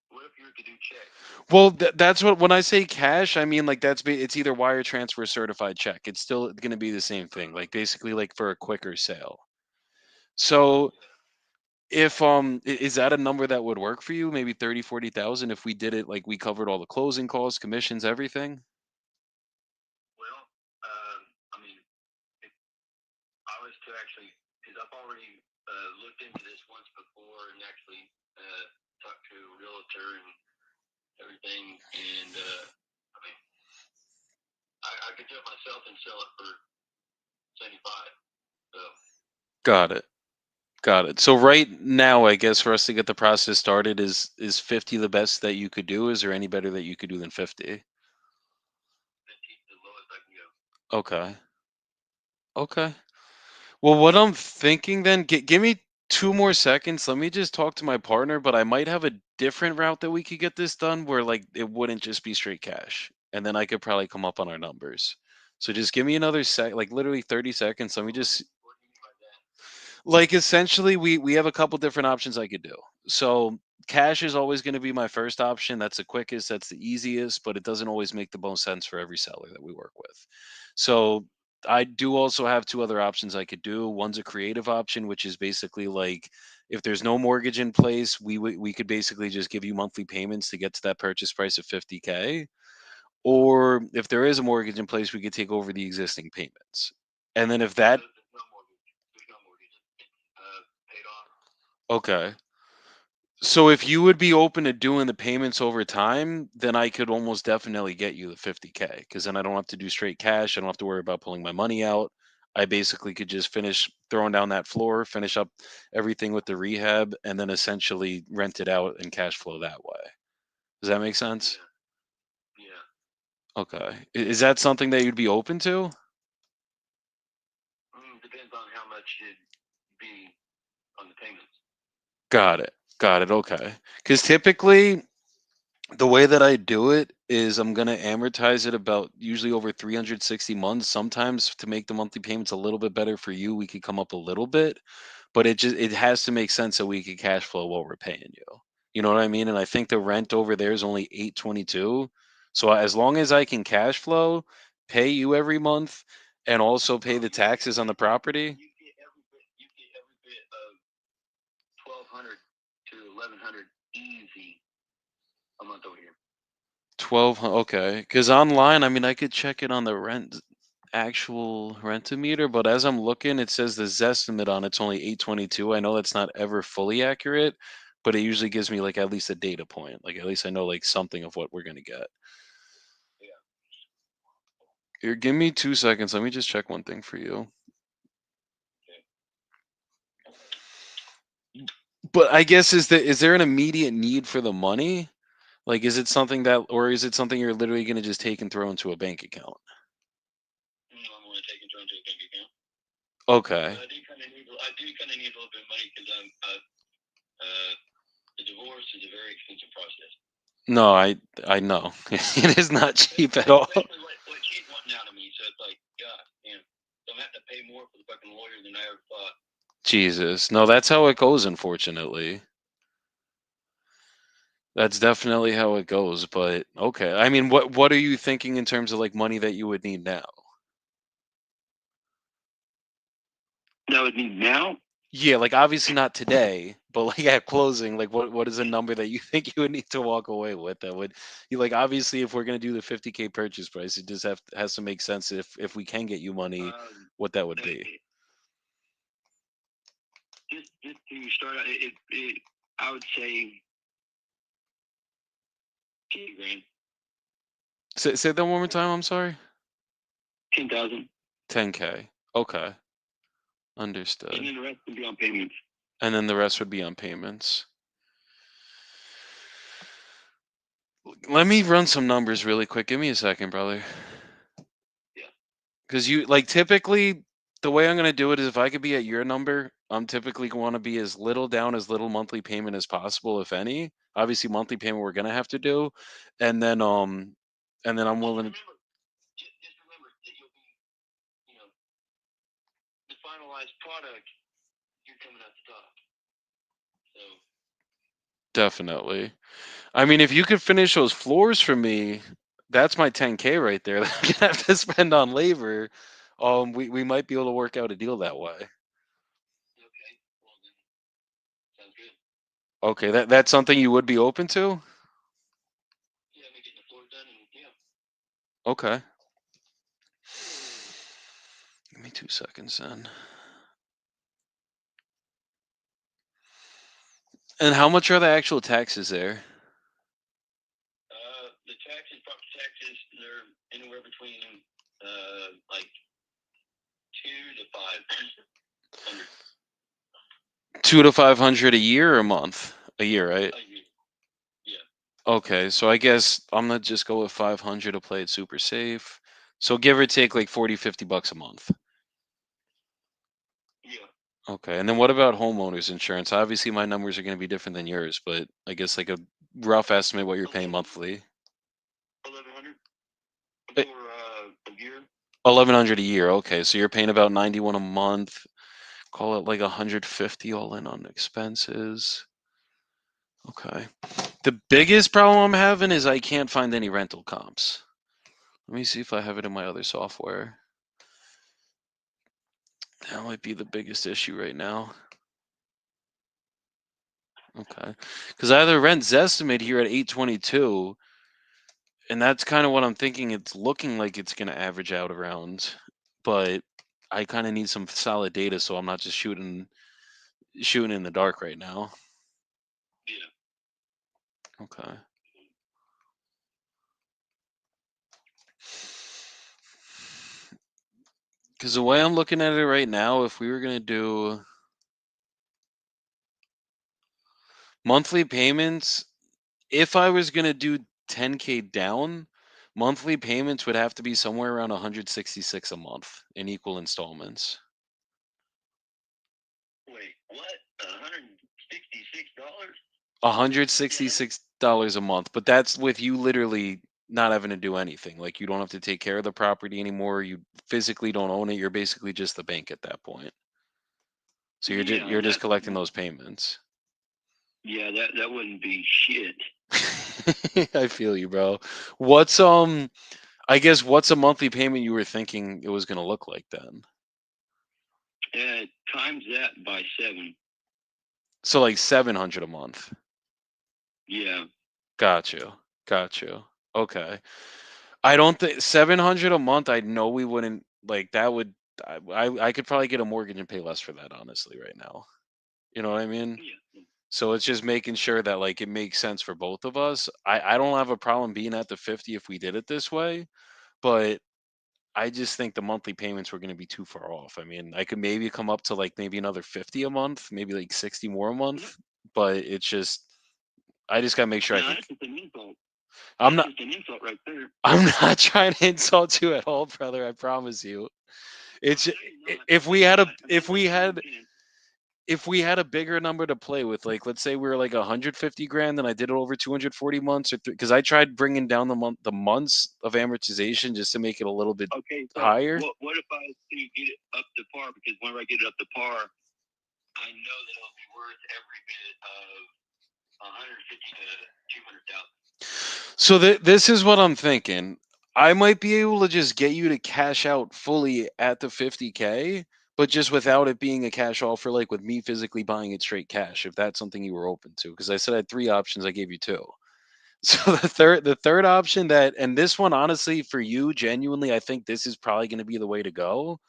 What if you were to do check? Well, that's what when I say cash, I mean like it's either wire transfer or certified check. It's still going to be the same thing, like basically like for a quicker sale. So Yeah. if is that a number that would work for you? Maybe 30, 40,000 if we did it like we covered all the closing costs, commissions, everything? Well, I mean, if I was to actually, because I've already looked into this once before and actually talked to a realtor and everything, and I mean, I could do it myself and sell it for 75. So Got it. Got it. So right now, I guess for us to get the process started is 50 the best that you could do? Is there any better that you could do than 50? 15 is the lowest I can go. Okay. Okay. Well, what I'm thinking then, give me 2 more seconds. Let me just talk to my partner, but I might have a different route that we could get this done where like it wouldn't just be straight cash. And then I could probably come up on our numbers. So just give me another like literally 30 seconds. Let me just What do you mean by that? like essentially we have a couple different options I could do. So cash is always going to be my first option. That's the quickest, that's the easiest, but it doesn't always make the most sense for every seller that we work with. So I do also have two other options I could do. One's a creative option, which is basically like if there's no mortgage in place, we could basically just give you monthly payments to get to that purchase price of 50K. Or if there is a mortgage in place, we could take over the existing payments. And then if Oh, that there's no mortgage. There's no mortgage. It's paid off. okay. So if you would be open to doing the payments over time, then I could almost definitely get you the 50K because then I don't have to do straight cash. I don't have to worry about pulling my money out. I basically could just finish throwing down that floor, finish up everything with the rehab, and then essentially rent it out and cash flow that way. Does that make sense? Yeah. Yeah. Okay. Is that something that you'd be open to? Depends on how much it'd be on the payments. Got it. Got it. Okay. Because typically the way that I do it is I'm going to amortize it about usually over 360 months. Sometimes to make the monthly payments a little bit better for you, we could come up a little bit, but it has to make sense so we can cash flow what we're paying you. You know what I mean? And I think the rent over there is only 822. So as long as I can cash flow, pay you every month, and also pay Oh, the taxes on the property, you get every bit. You get every bit of 1,200 to 1,100 easy a month over here. 12, okay. Because online, I mean, I could check it on the rent actual rent-a-meter, but as I'm looking, it says the Zestimate on it's only 822. I know that's not ever fully accurate, but it usually gives me like at least a data point. Like at least I know like something of what we're gonna get. Yeah. Here, give me 2 seconds. Let me just check one thing for you. Okay. But I guess is there an immediate need for the money? Like, is it something that, or is it something you're literally gonna just take and throw into a bank account? I'm going to take it to a bank account. Okay. But I do kind of need. I do kind of need a little bit of money because the divorce is a very expensive process. No, I know it is not cheap at all. Especially what she's wanting out of me. So it's like, God damn. So I'm having to pay more for the fucking lawyer than I ever thought. Jesus, no, that's how it goes. Unfortunately, that's definitely how it goes. But okay, I mean, what are you thinking in terms of like money that you would need now? That would need now. Yeah, like obviously not today, but like at closing, like what is a number that you think you would need to walk away with that would you like obviously if we're gonna do the 50K purchase price, it just has to make sense if we can get you money, what that would be. Just to start out, I would say 10 grand, Say that one more time. I'm sorry. 10,000, 10K. Okay, and understood. then the rest would be on payments. And then the rest would be on payments. Let me run some numbers really quick. Give me a second, brother. Yeah. Because you like typically the way I'm gonna do it is if I could be at your number, I'm typically want to be as little down as little monthly payment as possible, if any. Obviously, monthly payment we're gonna have to do, and then I'm Just willing. remember, just remember that you'll be, you know, the finalized product. You're coming out the top. So Definitely. I mean, if you could finish those floors for me, that's my 10K right there. That I'm gonna have to spend on labor. We might be able to work out a deal that way. okay, well then sounds good. Okay, that's something you would be open to. Yeah, me getting the floor done and yeah. Okay. Give me 2 seconds then. And how much are the actual taxes there? The taxes, property taxes, they're anywhere between like 2 to 500 2 to 500 a year or a month? A year, right? a year. Yeah, Okay, so I guess I'm gonna just go with 500 to play it super safe. So give or take like 40, $50 a month. yeah. Okay, and then what about homeowners insurance? Obviously, my numbers are going to be different than yours, but I guess like a rough estimate what you're paying 11, monthly. 1,100 Eh, for a year. 1100 a year. Okay, so you're paying about 91 a month. Call it like 150 all in on expenses. Okay. The biggest problem I'm having is I can't find any rental comps. Let me see if I have it in my other software. That might be the biggest issue right now. Okay. Because I have the rent estimate here at 822, and that's kind of what I'm thinking. It's looking like it's going to average out around, but I kind of need some solid data so I'm not just shooting in the dark right now. Yeah. Okay. Because the way I'm looking at it right now, if we were going to do monthly payments, if I was going to do 10K down, monthly payments would have to be somewhere around 166 a month in equal installments. Wait, what? $166? Yeah, $166 a month, but that's with you literally not having to do anything. Like you don't have to take care of the property anymore. You physically don't own it. You're basically just the bank at that point. So yeah, you're just that's collecting those payments. Yeah, that wouldn't be shit. I feel you, bro. What's I guess what's a monthly payment you were thinking it was gonna look like then? Times that by 7. So like 700 a month. Yeah. Got you. Got you. Okay. I don't think 700 a month. I know we wouldn't like that. Would I could probably get a mortgage and pay less for that, honestly, right now. You know what I mean? Yeah. So it's just making sure that like it makes sense for both of us. I don't have a problem being at the 50 if we did it this way, but I just think the monthly payments were going to be too far off. I mean, I could maybe come up to like maybe another 50 a month, maybe like 60 more a month, but it's just I just got to make sure I Now can. that's just an insult. I'm That's not just an insult right there. I'm not trying to insult you at all, brother. I promise you. I It's know you're not. I if know we you're had a not. I mean, if we listen, had man. if we had a bigger number to play with, like let's say we were like 150 grand, and I did it over 240 months, or because I tried bringing down the months of amortization just to make it a little bit Okay, so higher. what if I to get it up to par? Because whenever I get it up to par, I know that it'll be worth every bit of 150 to 200,000. So this is what I'm thinking. I might be able to just get you to cash out fully at the 50K, but just without it being a cash offer, like with me physically buying it straight cash, if that's something you were open to. Because I said I had three options, I gave you two. So the third option that, and this one honestly for you genuinely, I think this is probably going to be the way to go,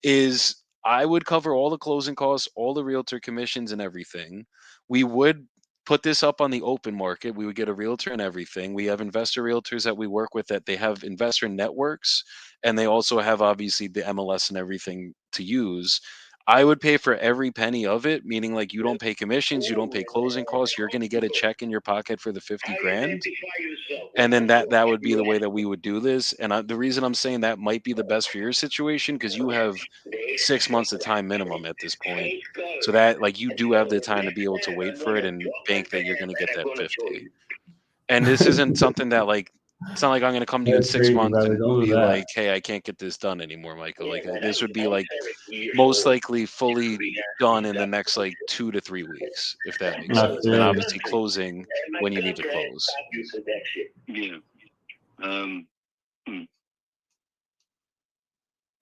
is I would cover all the closing costs, all the realtor commissions and everything. We would put this up on the open market. We would get a realtor and everything. We have investor realtors that we work with that they have investor networks, and they also have obviously the MLS and everything to use. I would pay for every penny of it, meaning like you don't pay commissions, you don't pay closing costs, you're going to get a check in your pocket for the 50 grand, and then that would be the way that we would do this. And the reason I'm saying that might be the best for your situation, because you have 6 months of time minimum at this point, so that like you do have the time to be able to wait for it and bank that you're going to get that 50. And this isn't something that like it's not like I'm going to come to you in That's 6 crazy, months brother. and Don't do be that. like, hey, I can't get this done anymore, Michael. Like this would be like most likely fully done in the next like 2 to 3 weeks, if that makes I sense, and then feel you. obviously closing when you need to close. Yeah. Um. hmm.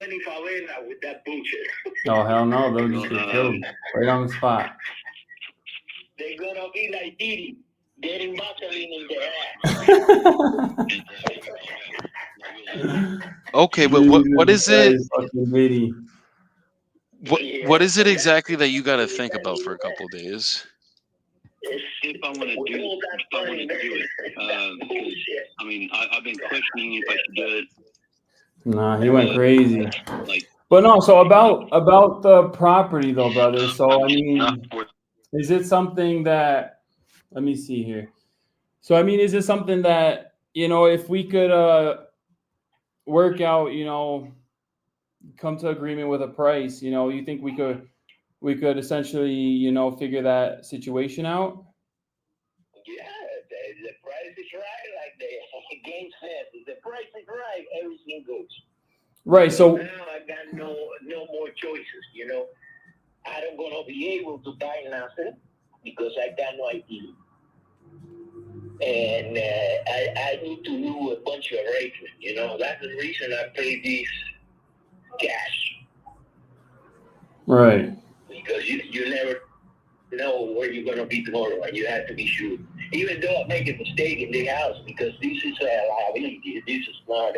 With that bullshit. Oh hell no, they'll Well, just get killed right on the spot. They're gonna be like Diddy, getting gasoline in their and, Okay, but what Jesus is it? Christ, fucking Diddy. What is it exactly that you got to think about for a couple days? if I want to do, if I want to do it, because I mean, I've been questioning if I should do it. Nah, he went crazy. Like, But no, so about the property though, brother. So I not mean, for is it something that, let me see here. So I mean, is it something that, if we could work out, come to agreement with a price, you think we could essentially, figure that situation out? Yeah, the price is right, like the game says. If the price is right, everything goes. Right. So Now I got no more choices. I don't gonna be able to buy nothing because I got no idea, and I need to do a bunch of arrangements. That's the reason I pay this cash, right. because you never know where you're gonna be tomorrow, and you have to be sure. Even though I make a mistake in the house, because this is a liability. This is not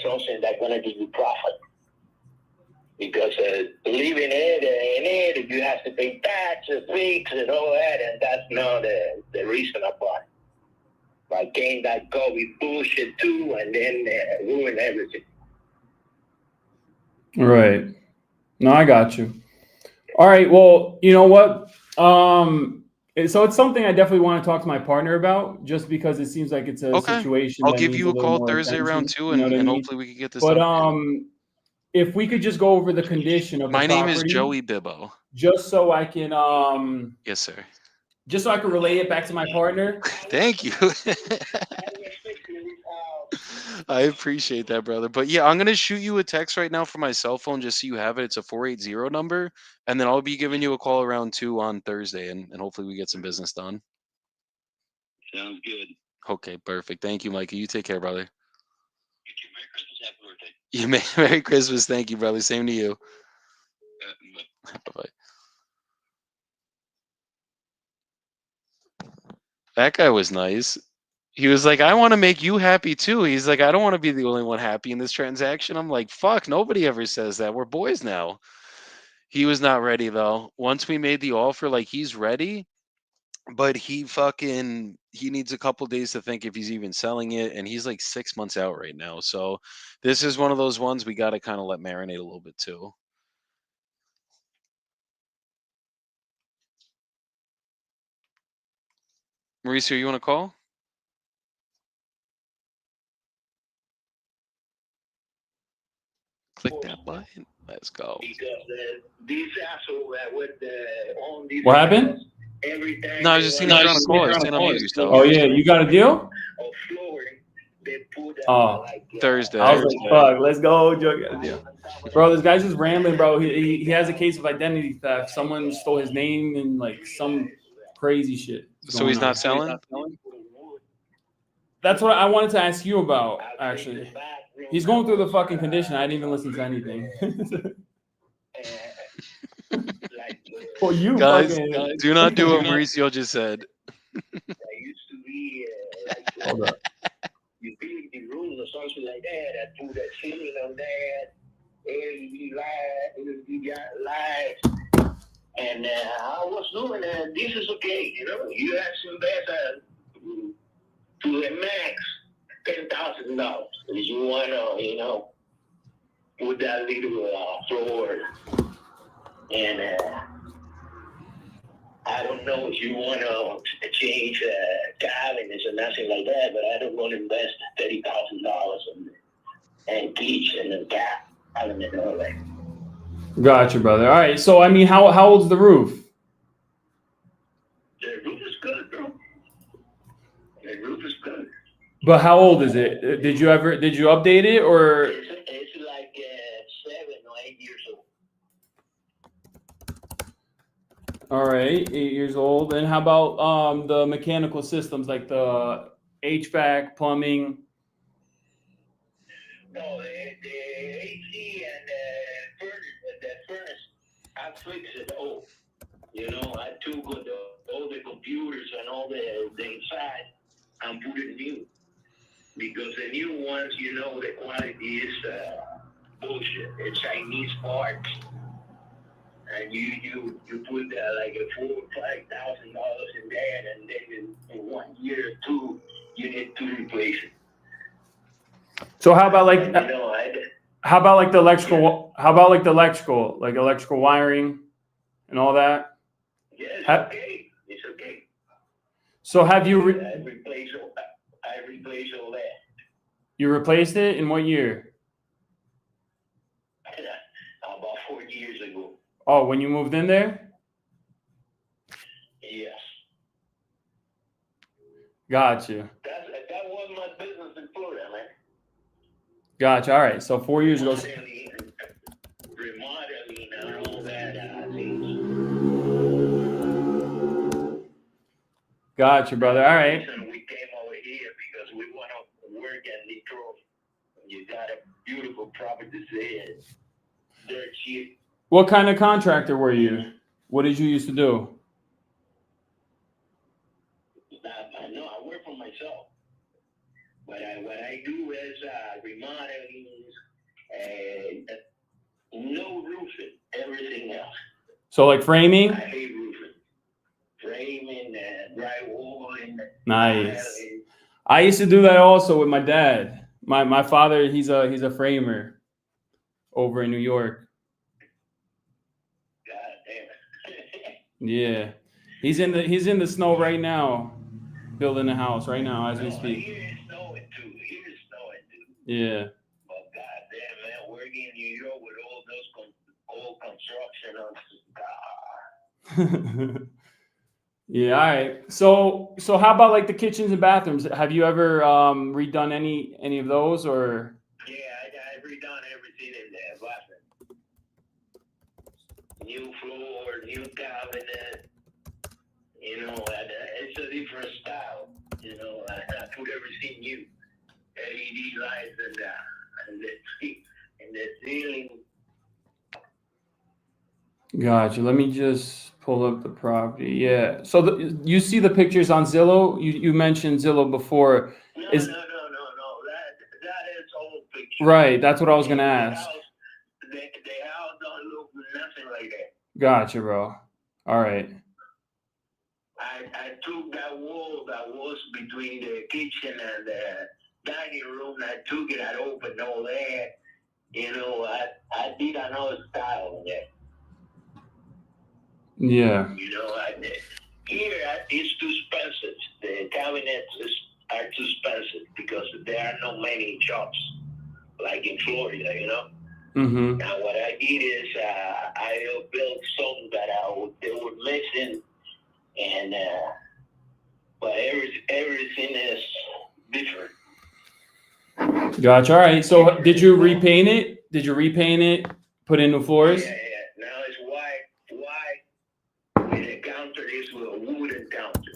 something that's gonna give you profit. Because living in it, you have to pay taxes, fees, and all that, and that's not the reason I bought it. I came that COVID bullshit too, and then ruin everything. Right. No, I got you. All right. Well, you know what? So it's something I definitely want to talk to my partner about, just because it seems like it's a Okay, situation I'll that give needs you a a little call more Thursday around attention. two, You know what I and mean? hopefully we can get this But done for you. if we could just go over the condition of the My name is property, Joey Bibbo. just so I can Yes, sir. just so I can relay it back to my partner. Thank you. I appreciate that, brother. But yeah, I'm gonna shoot you a text right now from my cell phone just so you have it. It's a 480 number, and then I'll be giving you a call around 2 on Thursday, and hopefully we get some business done. Sounds good. Okay, perfect. Thank you, Mikey. You take care, brother. You too. Merry Christmas, happy birthday. You may Merry Christmas. Thank you, brother. Same to you. Bye bye. That guy was nice. He was like, I want to make you happy too. He's like, I don't want to be the only one happy in this transaction. I'm like, fuck, nobody ever says that. We're boys now. He was not ready though. Once we made the offer, like he's ready, but he needs a couple days to think if he's even selling it, and he's like 6 months out right now. So this is one of those ones we got to kind of let marinate a little bit too. Mauricio, you want to call? Click that button. Let's go. Because these assholes that would own these What happened? everything No, I they was just seeing want that to you're on a do call. I was saying unmute Oh yourself. yeah, you got a deal? of flooring, they put Oh. like Thursday. I was like, fuck, let's go, Joe. Got a deal. Bro, this guy's just rambling, bro. He has a case of identity theft. Someone stole his name and like some crazy shit is So going he's on. not selling? That's what I wanted to ask you about, actually. He's going through the fucking condition. I didn't even listen to anything. Well, you Guys, fucking. do not do what Mauricio just said. That used to be Hold up. utility rooms or something like that. I put that ceiling on that, LED lights, and I was doing that. This is okay, you know. You have some better to the max $10,000 if you wanna, you know, put that little floor and. I don't know if you want to change cabinets or nothing like that, but I don't want to invest $30,000 in kitchen and cabinet and all that. Gotcha, brother. All right. So, I mean, how old's the roof? The roof is good, bro. The roof is good. But how old is it? Did you update it or? It's like 7 or 8 years old. All right, 8 years old. And how about the mechanical systems like the HVAC, plumbing? No, the AC and the furnace, I fixed it all. You know, I took all the computers and all the inside and put it new. Because the new ones, you know, the quality is bullshit. It's Chinese parts. And you put like a $4,000 or $5,000 in that, and then in 1 year or two, you need to replace it. So how about like And, you know, how about like the electrical? How about like the electrical wiring and all that? yeah, it's Ha- okay. It's okay. So have you I replaced all that. you replaced it in what year? About 4 years ago. Oh, when you moved in there? Yes. Gotcha. That was my business in Florida, man. Gotcha. All right. So 4 years ago. Remodeling and all that things. Gotcha, brother. All right. And we came over here because we want to work in Detroit. You got a beautiful property there. Dirt cheap. What kind of contractor were you? What did you used to do? I know I work for myself. But what I do is remodeling, no roofing, everything else. So like framing? I hate roofing. Framing, drywalling. Nice. I used to do that also with my dad. My father, he's a framer over in New York. God damn. Yeah. He's in the snow right now, building a house right now as we speak. Here it's snowing too. Yeah. But goddamn, man, working in New York with all those old construction on God. Yeah, all right. So how about like the kitchens and bathrooms? Have you ever redone any of those or? Yeah, I've redone everything in there. Bathroom. New floor, new cabinet. It's a different style. I put everything new. LED lights and the ceiling. Gotcha. Let me just pull up the property. Yeah. So you see the pictures on Zillow? You mentioned Zillow before. No, Is no, no, no, no. That is old picture. right. That's what I was gonna The ask. house, the house don't look nothing like that. Gotcha, bro. All right. I took that wall that was between the kitchen and the dining room. I took it. I opened all that. I did another style there. Yeah. Here it's too expensive. The cabinets are too expensive because there are not many shops like in Florida. Mm-hmm. Now what I did is I built some that they were missing, and but everything is different. Gotcha. All right. So did you repaint it? Did you repaint it? Put in new floors? Yeah. Now it's white with a counter. This with a wooden counter.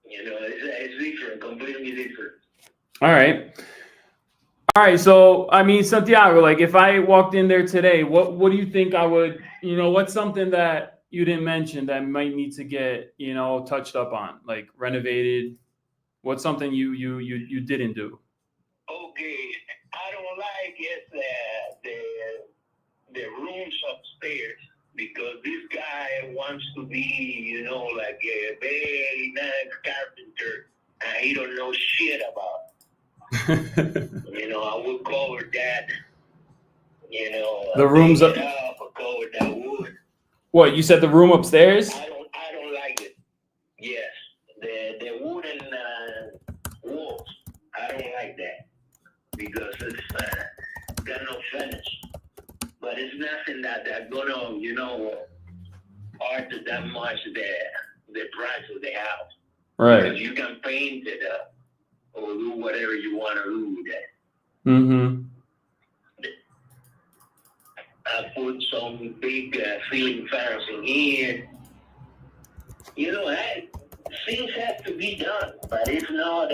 It's different, completely different. All right. All right. So I mean, Santiago, like if I walked in there today, what do you think I would, what's something that you didn't mention that might need to get, touched up on, like renovated? What's something you didn't do? Okay, I don't like the rooms upstairs because this guy wants to be, like a very nice carpenter, and he don't know shit about it. I will cover that. The rooms take up. it off or cover that wood. What you said? The room upstairs? I don't like it. Yes, the wooden walls. I don't like that because it's got no finish. But it's nothing that gonna, alter that much the price of the house. Right. Because you can paint it up or do whatever you want to do with that. Mm-hmm. I put some big ceiling fans in here. Things have to be done, but it's not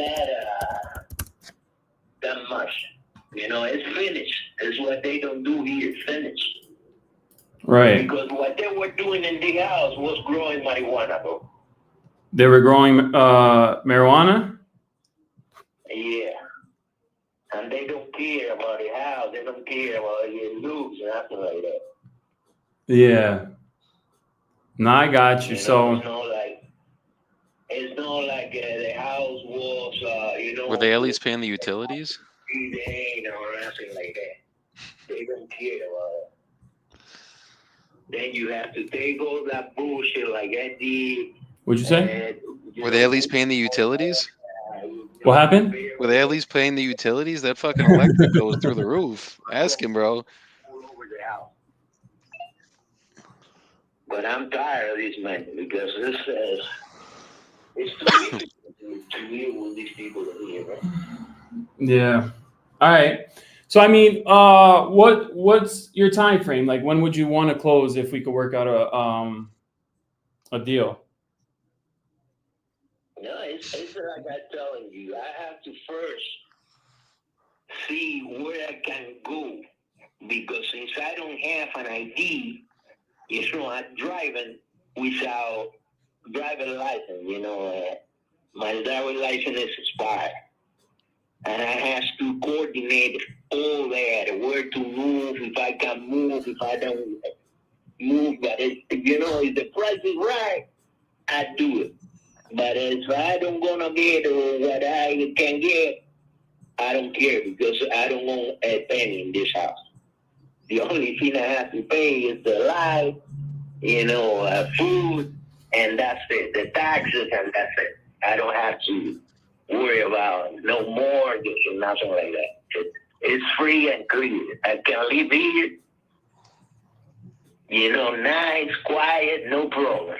that much. It's finished. It's what they don't do here. Finished. Right. Because what they were doing in the house was growing marijuana, bro. They were growing marijuana? Yeah. And they don't care about the house. They don't care about your looks and nothing like that. Yeah. No, I got you. So it's not like the house was, Were they at least paying the utilities? or nothing like that. They don't care about it. Then you have to take all that bullshit like I did. what'd you say? Were they at least paying the utilities? What happened? Were they at least paying the utilities? That fucking electric goes through the roof. Ask him, bro. All over the house. But I'm tired of this, man, because it's too difficult to deal with these people here, right? Yeah. All right. So I mean, what's your time frame? Like when would you want to close if we could work out a deal? No, it's like I'm telling you. I have to first see where I can go because since I don't have an ID, I'm driving without driving license. My driver's license is expired. And I have to coordinate all that, where to move, if I can move, if I don't move. But if the price is right, I do it. But if I don't gonna get what I can get, I don't care because I don't want a penny in this house. The only thing I have to pay is the light, food, and that's it. The taxes, and that's it. I don't have to worry about no mortgage or nothing like that. It's free and clear. I can live here. Nice, quiet, no problem.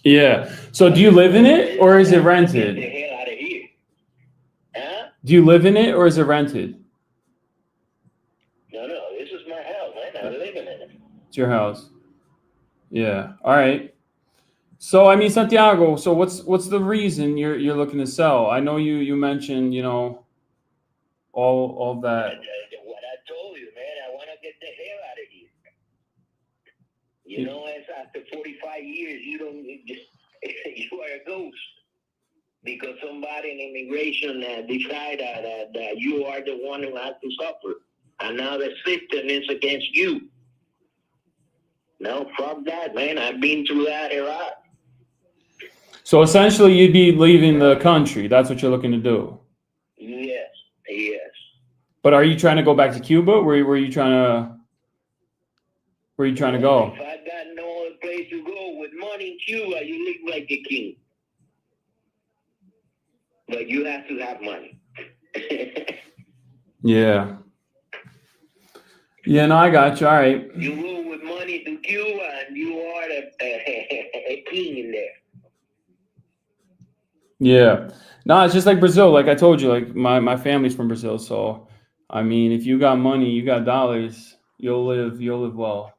Yeah. So do you live in it or is it rented? Get the hell out of here. Huh? Do you live in it or is it rented? No, this is my house, man. I'm living in it. It's your house. Yeah. All right. So I mean, Santiago. So what's the reason you're looking to sell? I know you mentioned all that. What I told you, man, I want to get the hell out of here. It's after 45 years, you don't just you are a ghost because somebody in immigration decided that you are the one who has to suffer, and now the system is against you. No, fuck that, man. I've been through that era. So essentially, you'd be leaving the country. That's what you're looking to do. Yes. But are you trying to go back to Cuba? Where you trying to? Where you trying to go? If I got no other place to go with money in Cuba, you live like a king. But you have to have money. Yeah. Yeah, no, I got you. All right. You go with money to Cuba, and you are a king in there. Yeah. No, it's just like Brazil. Like I told you, like my family's from Brazil, so I mean, if you got money, you got dollars, you'll live well.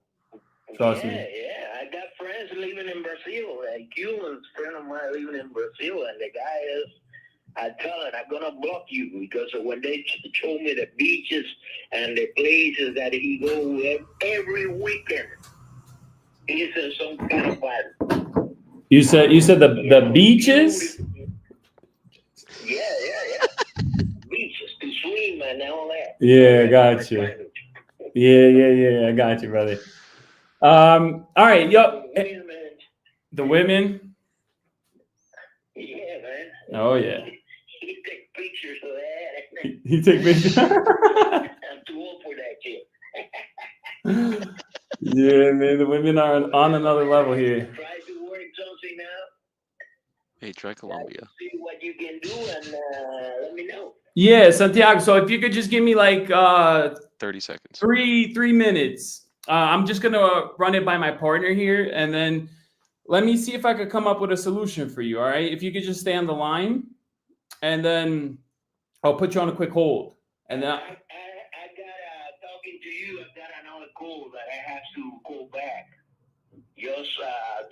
Trust me. Yeah. I got friends living in Brazil. A Cuban friend of mine living in Brazil, and the guy is. I tell him I'm gonna block you because when they show me the beaches and the places that he goes every weekend, he's in some kind of fun. You said the beaches? Yeah. Beaches to swim and all that. Yeah, I got you. Yeah. I got you, brother. All right, yup. The women. Yeah, man. Oh yeah. He take pictures of that. He take pictures. I'm too old for that shit. Yeah, man. The women are on another level here. Try to work something out. Hey, try Colombia. See what you can do and let me know. Yeah, Santiago. So if you could just give me like 30 seconds. three minutes. I'm just gonna run it by my partner here, and then let me see if I could come up with a solution for you. All right. If you could just stay on the line, and then I'll put you on a quick hold, and then. I got talking to you. I got another call that I have to call back.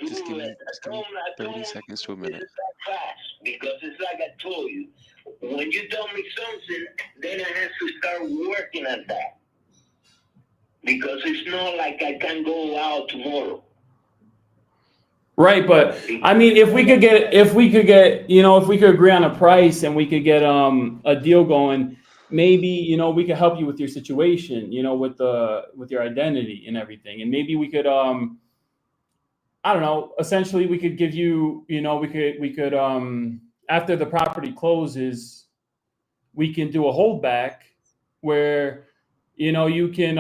Just give me 30 seconds to a minute. Fast because it's like I told you. When you tell me something, then I have to start working on that. Because it's not like I can go out tomorrow. Right, but I mean, if we could get, if we could agree on a price and we could get a deal going, maybe we could help you with your situation, with your identity and everything, and maybe we could I don't know. Essentially, we could give you, we could after the property closes, we can do a holdback where, you can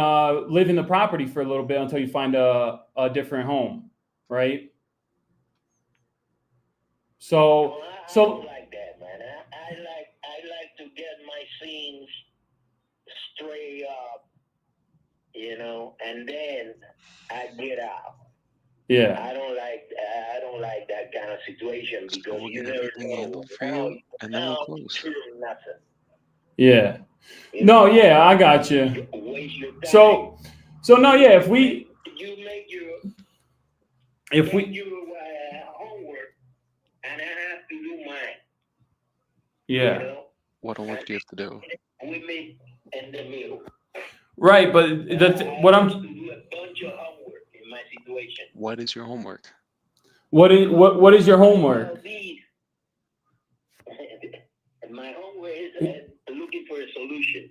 live in the property for a little bit until you find a different home, right? So, I don't like that, man. I like to get my scenes straight up, and then I get out. Yeah. I don't like that kind of situation because We'll you get never everything know. handled for you, and then we'll close. Nothing. Yeah. No, yeah, I got you. Waste your time. So no, yeah, if we make your homework, and I have to do mine. Yeah. What homework do you have to do? Women in the middle. Right, but what I'm to do a bunch of homework in my situation. What is your homework? What is your homework? My homework is looking for a solution.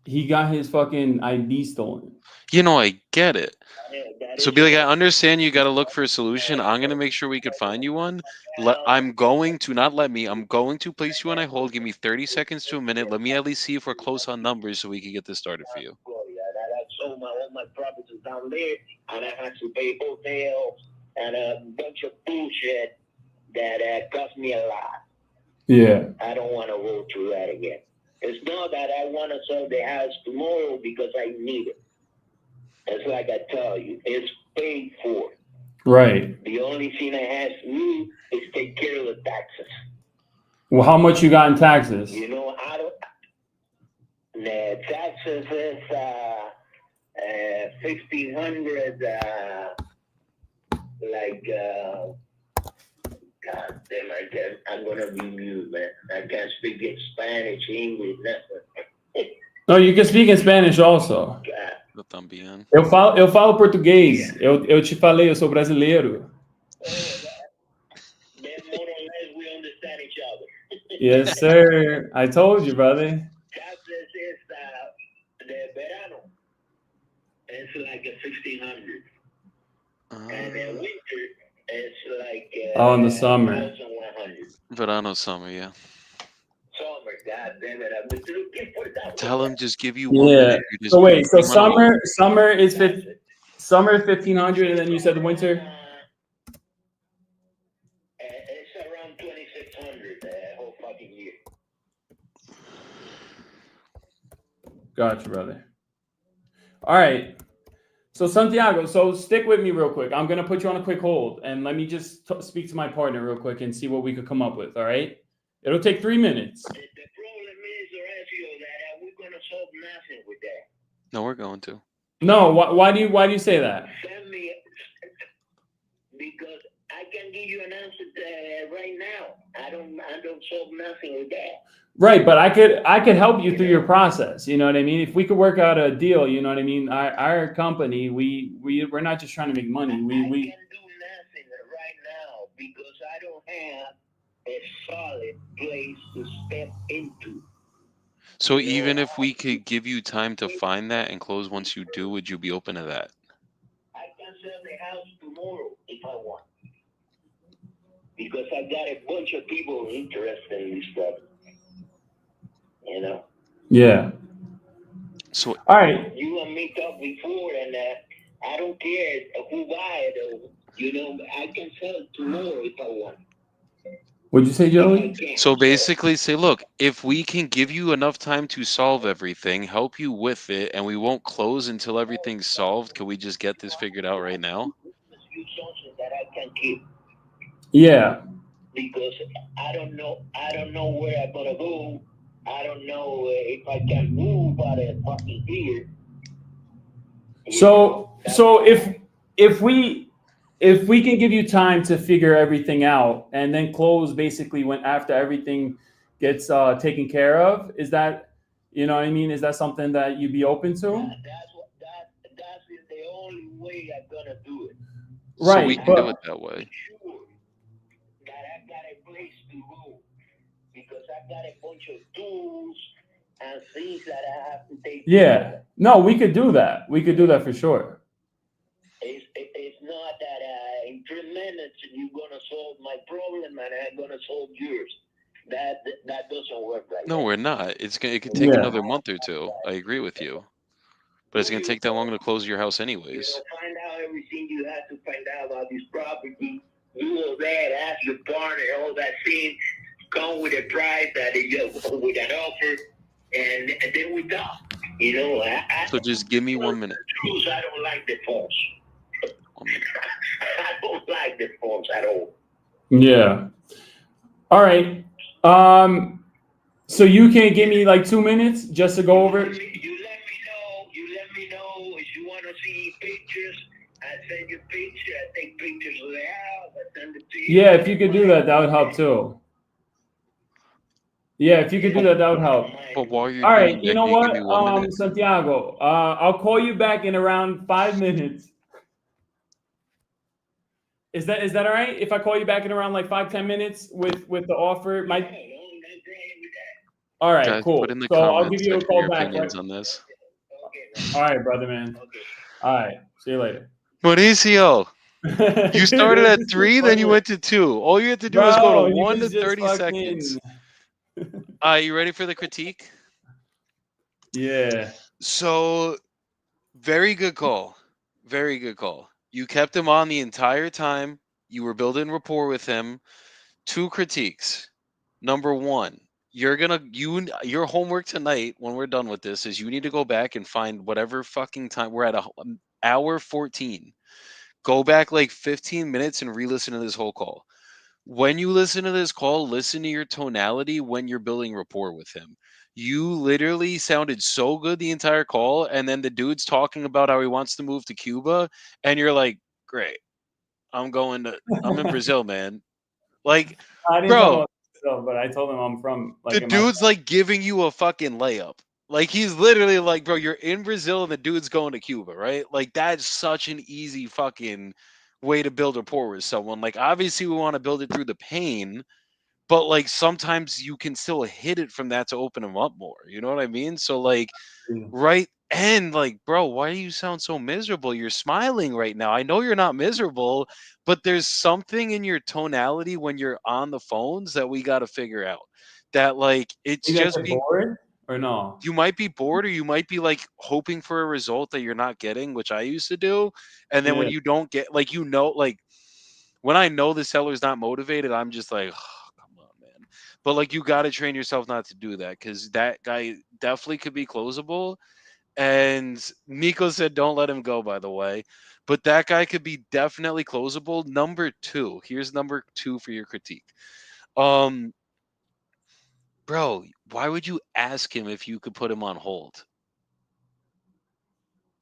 He got his fucking ID stolen. I get it. So be like, I understand you got to look for a solution. I'm going to make sure we could find you one. I'm going to place you on a hold. Give me 30 seconds to a minute. Let me at least see if we're close on numbers so we can get this started for you. I sold all my properties down there, and I had to pay hotels and a bunch of bullshit that cost me a lot. Yeah. I don't want to go through that again. It's not that I want to sell the house tomorrow because I need it. It's like I tell you, it's paid for. Right. The only thing I have to do is take care of the taxes. Well, how much you got in taxes? You know, I don't. The taxes is 1,500. Like, God damn, I'm gonna be mute, man. I can't speak in Spanish, English, nothing. No, you can speak in Spanish also. God. Eu também. Eu falo português. Eu te falei, eu sou brasileiro. Oh, then more or less we understand each other. Yes, sir. I told you, brother. Taxes is the verano. It's like a 1,600, and then winter it's like Oh, in the summer. 1,100. Verano summer, yeah. Summer, God damn it! I've been looking for that. Tell him just give you 1 minute. Yeah. You're just So wait, so being on a roll. summer is summer is 1,500, and then you said the winter. It's around 2,600 the whole fucking year. Gotcha, brother. All right. So Santiago, so stick with me real quick. I'm gonna put you on a quick hold, and let me just speak to my partner real quick and see what we could come up with. All right? It'll take 3 minutes. The problem is, Horacio, that we're gonna solve nothing with that. No, we're going to. No, why do you say that? Send me because I can give you an answer right now. I don't solve nothing with that. Right, but I could help you through your process. You know what I mean? If we could work out a deal, you know what I mean. Our company, we're not just trying to make money. I We can do nothing right now because I don't have a solid place to step into. So even if we could give you time to find that and close once you do, would you be open to that? I can sell the house tomorrow if I want because I got a bunch of people interested in this stuff. You know. Yeah. So All right. You and me talked before, and I don't care who buy it. Or, you know, I can sell it tomorrow if I want. What'd you say, Joey? So basically say, look, if we can give you enough time to solve everything, help you with it, and we won't close until everything's solved, can we just get this figured out right now? Use something that I can keep Yeah. because I don't know where I'm gonna go. I don't know if I can move out of fucking here. So if we can give you time to figure everything out and then close basically when after everything gets taken care of, is that, you know what I mean? Is that something that you'd be open to? That's the only way I'm gonna do it. So we Right, can do but it that way. Sure that I got a place to go because I got a bunch of tools and things that I have to take. yeah, no, we could do that. We could do that for sure. It's not that in 3 minutes you're gonna solve my problem and I'm gonna solve yours. That doesn't work like No, that. we're not. It could take Yeah. another month or two. I agree with you. But it's gonna take that long to close your house anyways. Find out everything you have to find out about this property. Do all that, ask your partner, all that thing. Come with a price that you with an offer, and then we talk. You know, So just give me 1 minute. truth, I don't like the phones. 1 minute. I don't like the phones at all. Yeah. All right. So you can give me like 2 minutes just to go over it? You let me know if you want to see pictures. I send you pictures. I take pictures of the house. I send it to you. Yeah, if you could do that, that would help too. Yeah, if you could do that, that would help. But while you're All right, doing you that, know can you give what, me 1 minute? Santiago, I'll call you back in around 5 minutes. Is that all right? If I call you back in around like 5-10 minutes with the offer, all right, Guys, cool. put in the So I'll comment give you a section call your back. Right? opinions on this. All right, brother, man. All right, see you later. Mauricio, you started It was at just 3, then you funny. went to 2. All you had to do is go to Bro, he 1 was to just 30 fucking. seconds. You ready for the critique? Yeah. So, very good call. Very good call. You kept him on the entire time. You were building rapport with him. 2 critiques. Number 1, your homework tonight when we're done with this is you need to go back and find whatever fucking time we're at hour 14. Go back like 15 minutes and re-listen to this whole call. When you listen to this call, listen to your tonality when you're building rapport with him. You literally sounded so good the entire call, and then the dude's talking about how he wants to move to Cuba, and you're like, "Great, I'm in Brazil, man." Like, I didn't tell him bro, about myself, but I told him I'm from the like in my. dude's like giving you a fucking layup. Like he's literally like, bro, you're in Brazil and the dude's going to Cuba, right? Like that's such an easy fucking way to build rapport with someone. Like obviously we want to build it through the pain, but like sometimes you can still hit it from that to open them up more. You know what I mean? So like right and like, bro, why do you sound so miserable? You're smiling right now. I know you're not miserable, but there's something in your tonality when you're on the phones that we got to figure out. That like it's Maybe I just said being bored or no? you might be bored or you might be like hoping for a result that you're not getting, which I used to do. And then when Yeah, you don't get like like when I know the seller's not motivated, I'm just like, oh, come on, man. But like you got to train yourself not to do that because that guy definitely could be closable. And Nico said, don't let him go, by the way. But that guy could be definitely closable. Number two, here's number two for your critique. Um, bro, why would you ask him if you could put him on hold?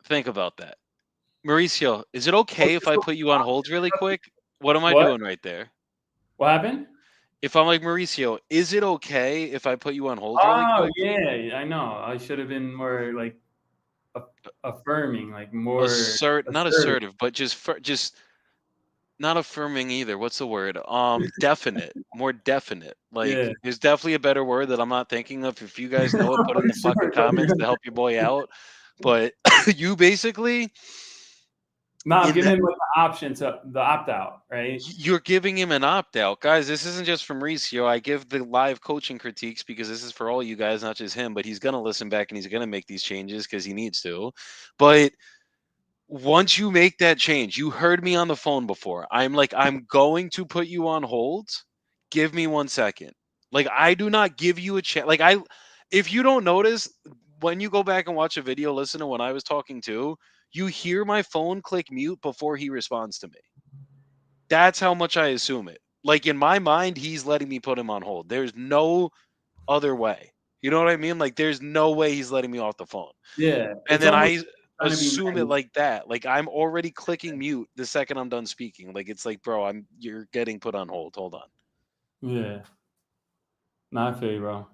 Think about that. Mauricio, is it well, okay if I put you on hold really quick? What am I what? doing right there? What happened? If I'm like Mauricio, is it okay if I put you on hold really Oh quick? yeah, I know. I should have been more like affirming, like more Not assertive. assertive, but just not affirming either. What's the word? Definite, more definite. Yeah, Like, there's definitely a better word that I'm not thinking of. If you guys know it, put it in for the fucking sure. But comments to help your boy out. But you basically no, I'm in giving that him like the option to the opt out, right? you're giving him an opt out, guys. This isn't just from Mauricio. I give the live coaching critiques because this is for all you guys, not just him. But he's gonna listen back and he's gonna make these changes because he needs to. But once you make that change, you heard me on the phone before. I'm like, I'm going to put you on hold. Give me 1 second. Like, I do not give you a chance. If you don't notice, when you go back and watch a video, listen to when I was talking to, you hear my phone click mute before he responds to me. That's how much I assume it. Like, in my mind, he's letting me put him on hold. There's no other way. You know what I mean? Like, there's no way he's letting me off the phone. Yeah, And it's then almost I trying to be assume it nice. like that. Like I'm already clicking mute the second I'm done speaking. Like it's like, bro, you're getting put on hold. Hold on. Yeah, not fair, bro.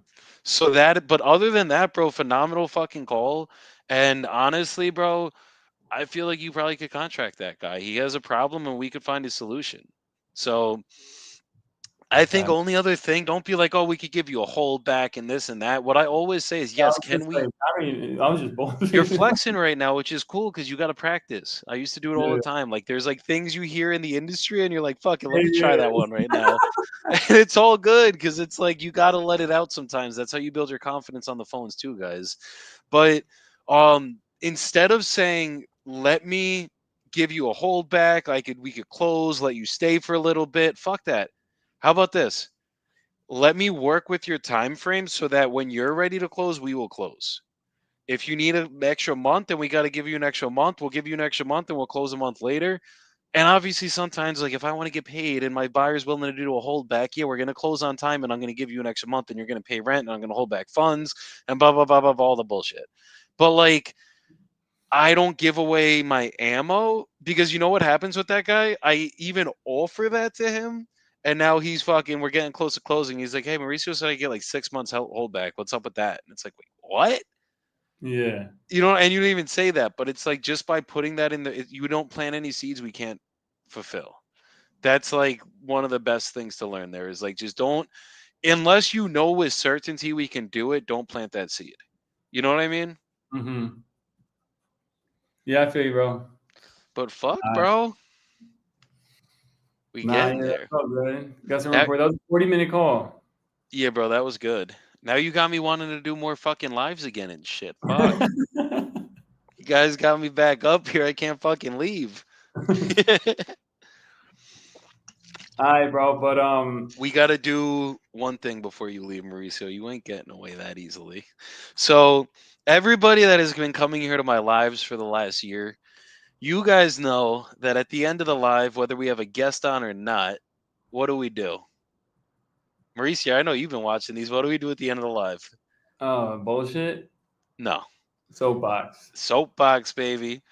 So that, but other than that, bro, phenomenal fucking call. And honestly, bro, I feel like you probably could contract that guy. He has a problem, and we could find a solution. So I think That, only other thing, don't be like, oh, we could give you a hold back and this and that. What I always say is, I yes, was can just we? like, I mean, I was just You're bullshit. flexing right now, which is cool because you got to practice. I used to do it all Yeah, the time. Like there's like things you hear in the industry, and you're like, "Fuck it, let yeah, me try that yeah. one right now." And it's all good because it's like you got to let it out sometimes. That's how you build your confidence on the phones too, guys. But instead of saying, "Let me give you a holdback," we could close, let you stay for a little bit. Fuck that. How about this? Let me work with your time frame so that when you're ready to close, we will close. If you need an extra month, then we got to give you an extra month. We'll give you an extra month and we'll close a month later. And obviously, sometimes, like if I want to get paid and my buyer's willing to do a holdback, yeah, we're going to close on time and I'm going to give you an extra month and you're going to pay rent and I'm going to hold back funds and blah, blah, blah, blah, blah, all the bullshit. But like, I don't give away my ammo because you know what happens with that guy? I even offer that to him. And now he's fucking, we're getting close to closing. He's like, hey, Mauricio said I get like 6 months holdback. What's up with that? And it's like, wait, what? Yeah. You know, and you didn't even say that, but it's like just by putting that in you don't plant any seeds we can't fulfill. That's like one of the best things to learn there is like just don't unless you know with certainty we can do it, don't plant that seed. You know what I mean? Mm-hmm. Yeah, I feel you, bro. But fuck, Uh, bro, we nah, getting yeah, there. that's all good. Got some That report. That was a 40-minute call. yeah, bro, that was good. Now you got me wanting to do more fucking lives again and shit. Fuck. You guys got me back up here. I can't fucking leave. All right, bro. But We got to do one thing before you leave, Mauricio. You ain't getting away that easily. So, everybody that has been coming here to my lives for the last year, you guys know that at the end of the live, whether we have a guest on or not, what do we do? Mauricio, I know you've been watching these. What do we do at the end of the live? bullshit. No. Soapbox. Soapbox, baby.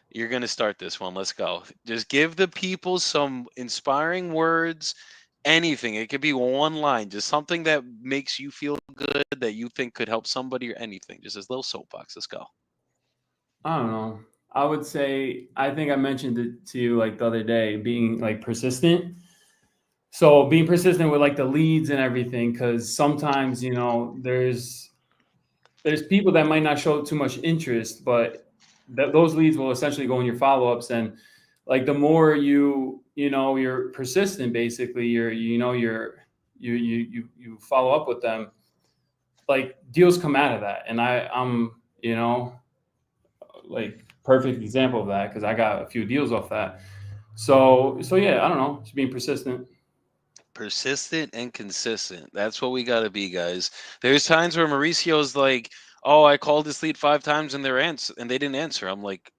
You're going to start this one. Let's go. Just give the people some inspiring words, anything. It could be one line, just something that makes you feel good that you think could help somebody or anything. Just this little soapbox. Let's go. I don't know. I would say I think I mentioned it to you like the other day, being like persistent. So being persistent with like the leads and everything, because sometimes there's people that might not show too much interest, but those leads will essentially go in your follow ups, and like the more you're persistent, basically you follow up with them, like deals come out of that, and I'm like perfect example of that because I got a few deals off that. So yeah, I don't know, just being persistent. Persistent and consistent. That's what we got to be, guys. There's times where Mauricio's like, "Oh, I called this lead 5 times and they didn't answer." I'm like,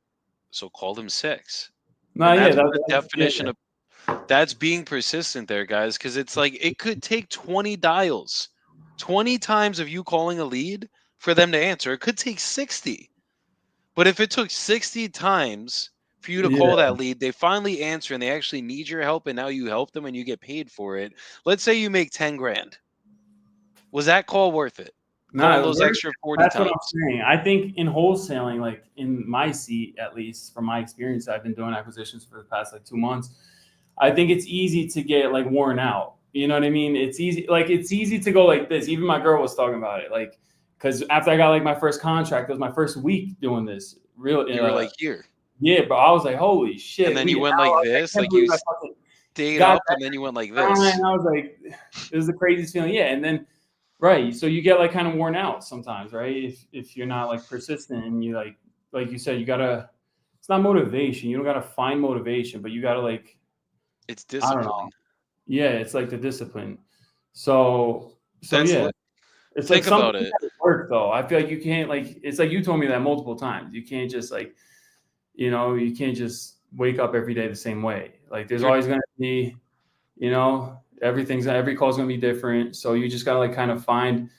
"So call them six." No, And yeah, that's what the that's yeah, definition of that's being persistent there, guys, because it's like it could take 20 dials, 20 times of you calling a lead for them to answer. It could take 60. But if it took 60 times for you to call yeah. that lead, they finally answer and they actually need your help and now you help them and you get paid for it. Let's say you make 10 grand. Was that call worth it? Calling No, those extra 40 that's what I'm times. saying. I think in wholesaling, like in my seat, at least from my experience, I've been doing acquisitions for the past like 2 months. I think it's easy to get like worn out. You know what I mean? It's easy to go like this. Even my girl was talking about it, like because after I got like my first contract, it was my first week doing this. Real, You were like, here. yeah, but I was like, holy And shit, then we you an went hour. like I this, can't like you believe I fucking stayed got up and then you went like that this. grind. I was like, it was the craziest feeling. Yeah, and then right. So you get like kind of worn out sometimes, right? If you're not like persistent and you like you said, you gotta it's not motivation. You don't gotta find motivation, but you gotta like It's I don't know. discipline. Yeah, it's like the discipline. So That's yeah. li- It's like think something about it. that work though. I feel like you can't like it's like you told me that multiple times. You can't just like you can't just wake up every day the same way. Like there's You're always gonna be, every call's gonna be different. So you just gotta like kind of find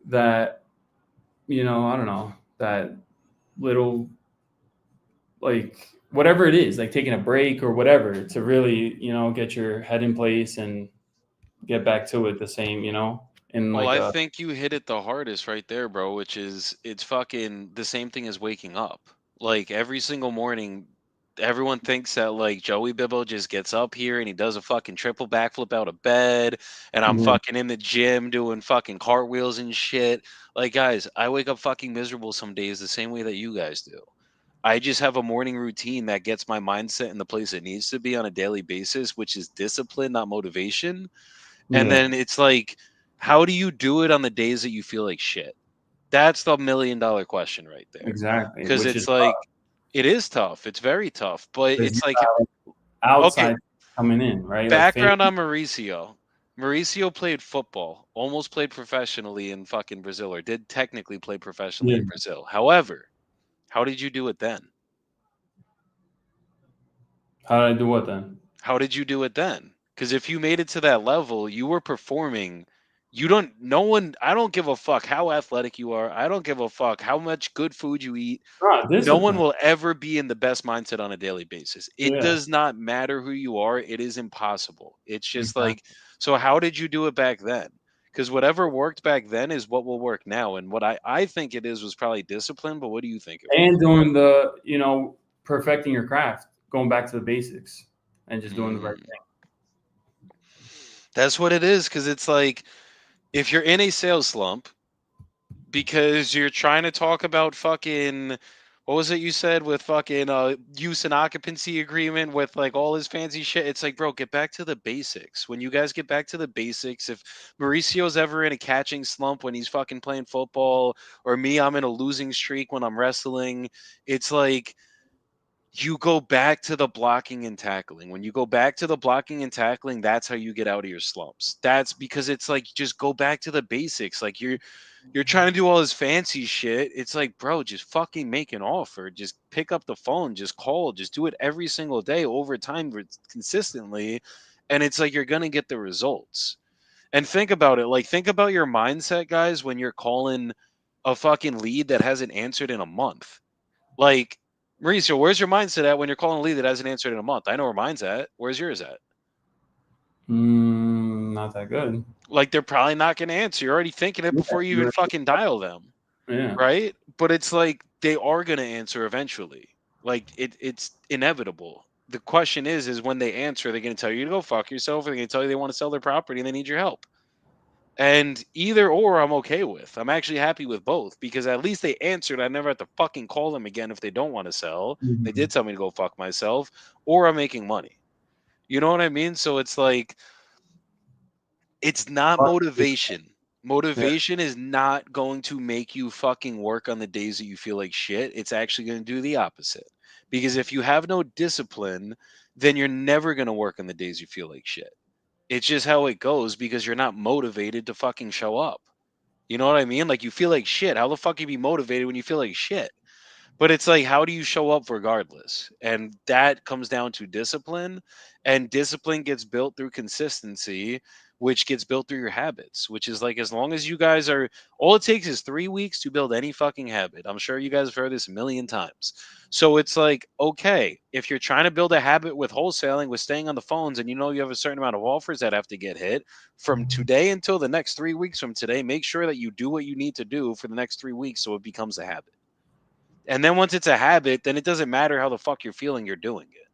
that I don't know, that little like whatever it is, like taking a break or whatever to really, get your head in place and get back to it the same, in Well, like I a think you hit it the hardest right there, bro, which is it's fucking the same thing as waking up. Like every single morning, everyone thinks that like Joey Bibbo just gets up here and he does a fucking triple backflip out of bed and I'm yeah, fucking in the gym doing fucking cartwheels and shit. Like guys, I wake up fucking miserable some days the same way that you guys do. I just have a morning routine that gets my mindset in the place it needs to be on a daily basis, which is discipline, not motivation. And yeah, then it's like, how do you do it on the days that you feel like shit? That's the $1 million question right there. exactly, Because which is it's like, it is tough. It's very tough. But because you it's like, got okay, outside coming in, right? Like family. background on Mauricio. Mauricio played football, almost played professionally in fucking Brazil, or did technically play professionally Yeah. in Brazil. However, how did you do it then? How did I do what then? How did you do it then? Because if you made it to that level, you were performing. You don't, no one, I don't give a fuck how athletic you are. I don't give a fuck how much good food you eat. No one Discipline. will ever be in the best mindset on a daily basis. It Yeah, does not matter who you are. It is impossible. It's just like, exactly. so how did you do it back then? Because whatever worked back then is what will work now. And what I think it is was probably discipline, but what do you think it And was? doing perfecting your craft, going back to the basics, and just doing the right Mm, that's what it is. Because it's like, if you're in a sales slump, because you're trying to talk about fucking what was it you said with fucking use and occupancy agreement with like all his fancy shit. It's like, bro, get back to the basics. When you guys get back to the basics, if Mauricio's ever in a catching slump when he's fucking playing football, or me, I'm in a losing streak when I'm wrestling, it's like you go back to the blocking and tackling. When you go back to the blocking and tackling, that's how you get out of your slumps. That's because it's like just go back to the basics. Like you're trying to do all this fancy shit. It's like, bro, just fucking make an offer. Just pick up the phone, just call, just do it every single day over time consistently, and it's like you're going to get the results. And think about it. Like think about your mindset, guys, when you're calling a fucking lead that hasn't answered in a month. Like, Mauricio, where's your mindset at when you're calling a lead that hasn't answered in a month? I know where mine's at. Where's yours at? Not that good. Like, they're probably not going to answer. You're already thinking it Yeah, before you even you're fucking dial them, yeah. right? But it's like they are going to answer eventually. Like, it's inevitable. The question is when they answer, they're going to tell you to go fuck yourself, or they're going to tell you they want to sell their property and they need your help. And either or, I'm okay with. I'm actually happy with both because at least they answered. I never have to fucking call them again if they don't want to sell. They Mhm. did tell me to go fuck myself, or I'm making money. You know what I mean? So it's like, it's not motivation. Yeah. Motivation is not going to make you fucking work on the days that you feel like shit. It's actually going to do the opposite. Because if you have no discipline, then you're never going to work on the days you feel like shit. It's just how it goes because you're not motivated to fucking show up. You know what I mean? Like you feel like shit. How the fuck can you be motivated when you feel like shit? But it's like, how do you show up regardless? And that comes down to discipline. And discipline gets built through consistency, which gets built through your habits, which is like, as long as you guys are, all it takes is 3 weeks to build any fucking habit. I'm sure you guys have heard this a million times. So it's like, okay, if you're trying to build a habit with wholesaling, with staying on the phones, and you know you have a certain amount of offers that have to get hit from today until the next 3 weeks from today, make sure that you do what you need to do for the next 3 weeks so it becomes a habit. And then once it's a habit, then it doesn't matter how the fuck you're feeling, you're doing it.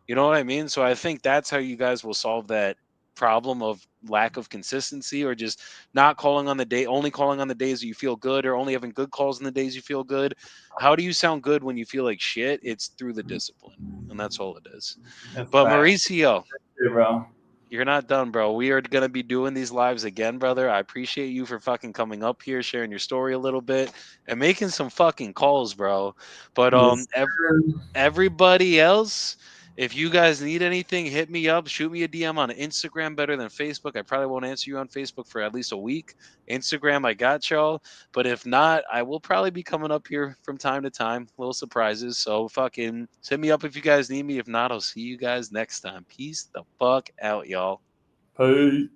You know what I mean? So I think that's how you guys will solve that problem of lack of consistency, or just not calling on the day, only calling on the days that you feel good, or only having good calls on the days you feel good. How do you sound good when you feel like shit? It's through the discipline. And that's all it is. That's But fact. Mauricio, Yeah, bro. you're not done, bro. We are gonna be doing these lives again, brother. I appreciate you for fucking coming up here, sharing your story a little bit, and making some fucking calls, bro. But Yes, sir. everybody else, if you guys need anything, hit me up. Shoot me a DM on Instagram, better than Facebook. I probably won't answer you on Facebook for at least a week. Instagram, I got y'all. But if not, I will probably be coming up here from time to time. Little surprises. So fucking hit me up if you guys need me. If not, I'll see you guys next time. Peace the fuck out, y'all. Peace.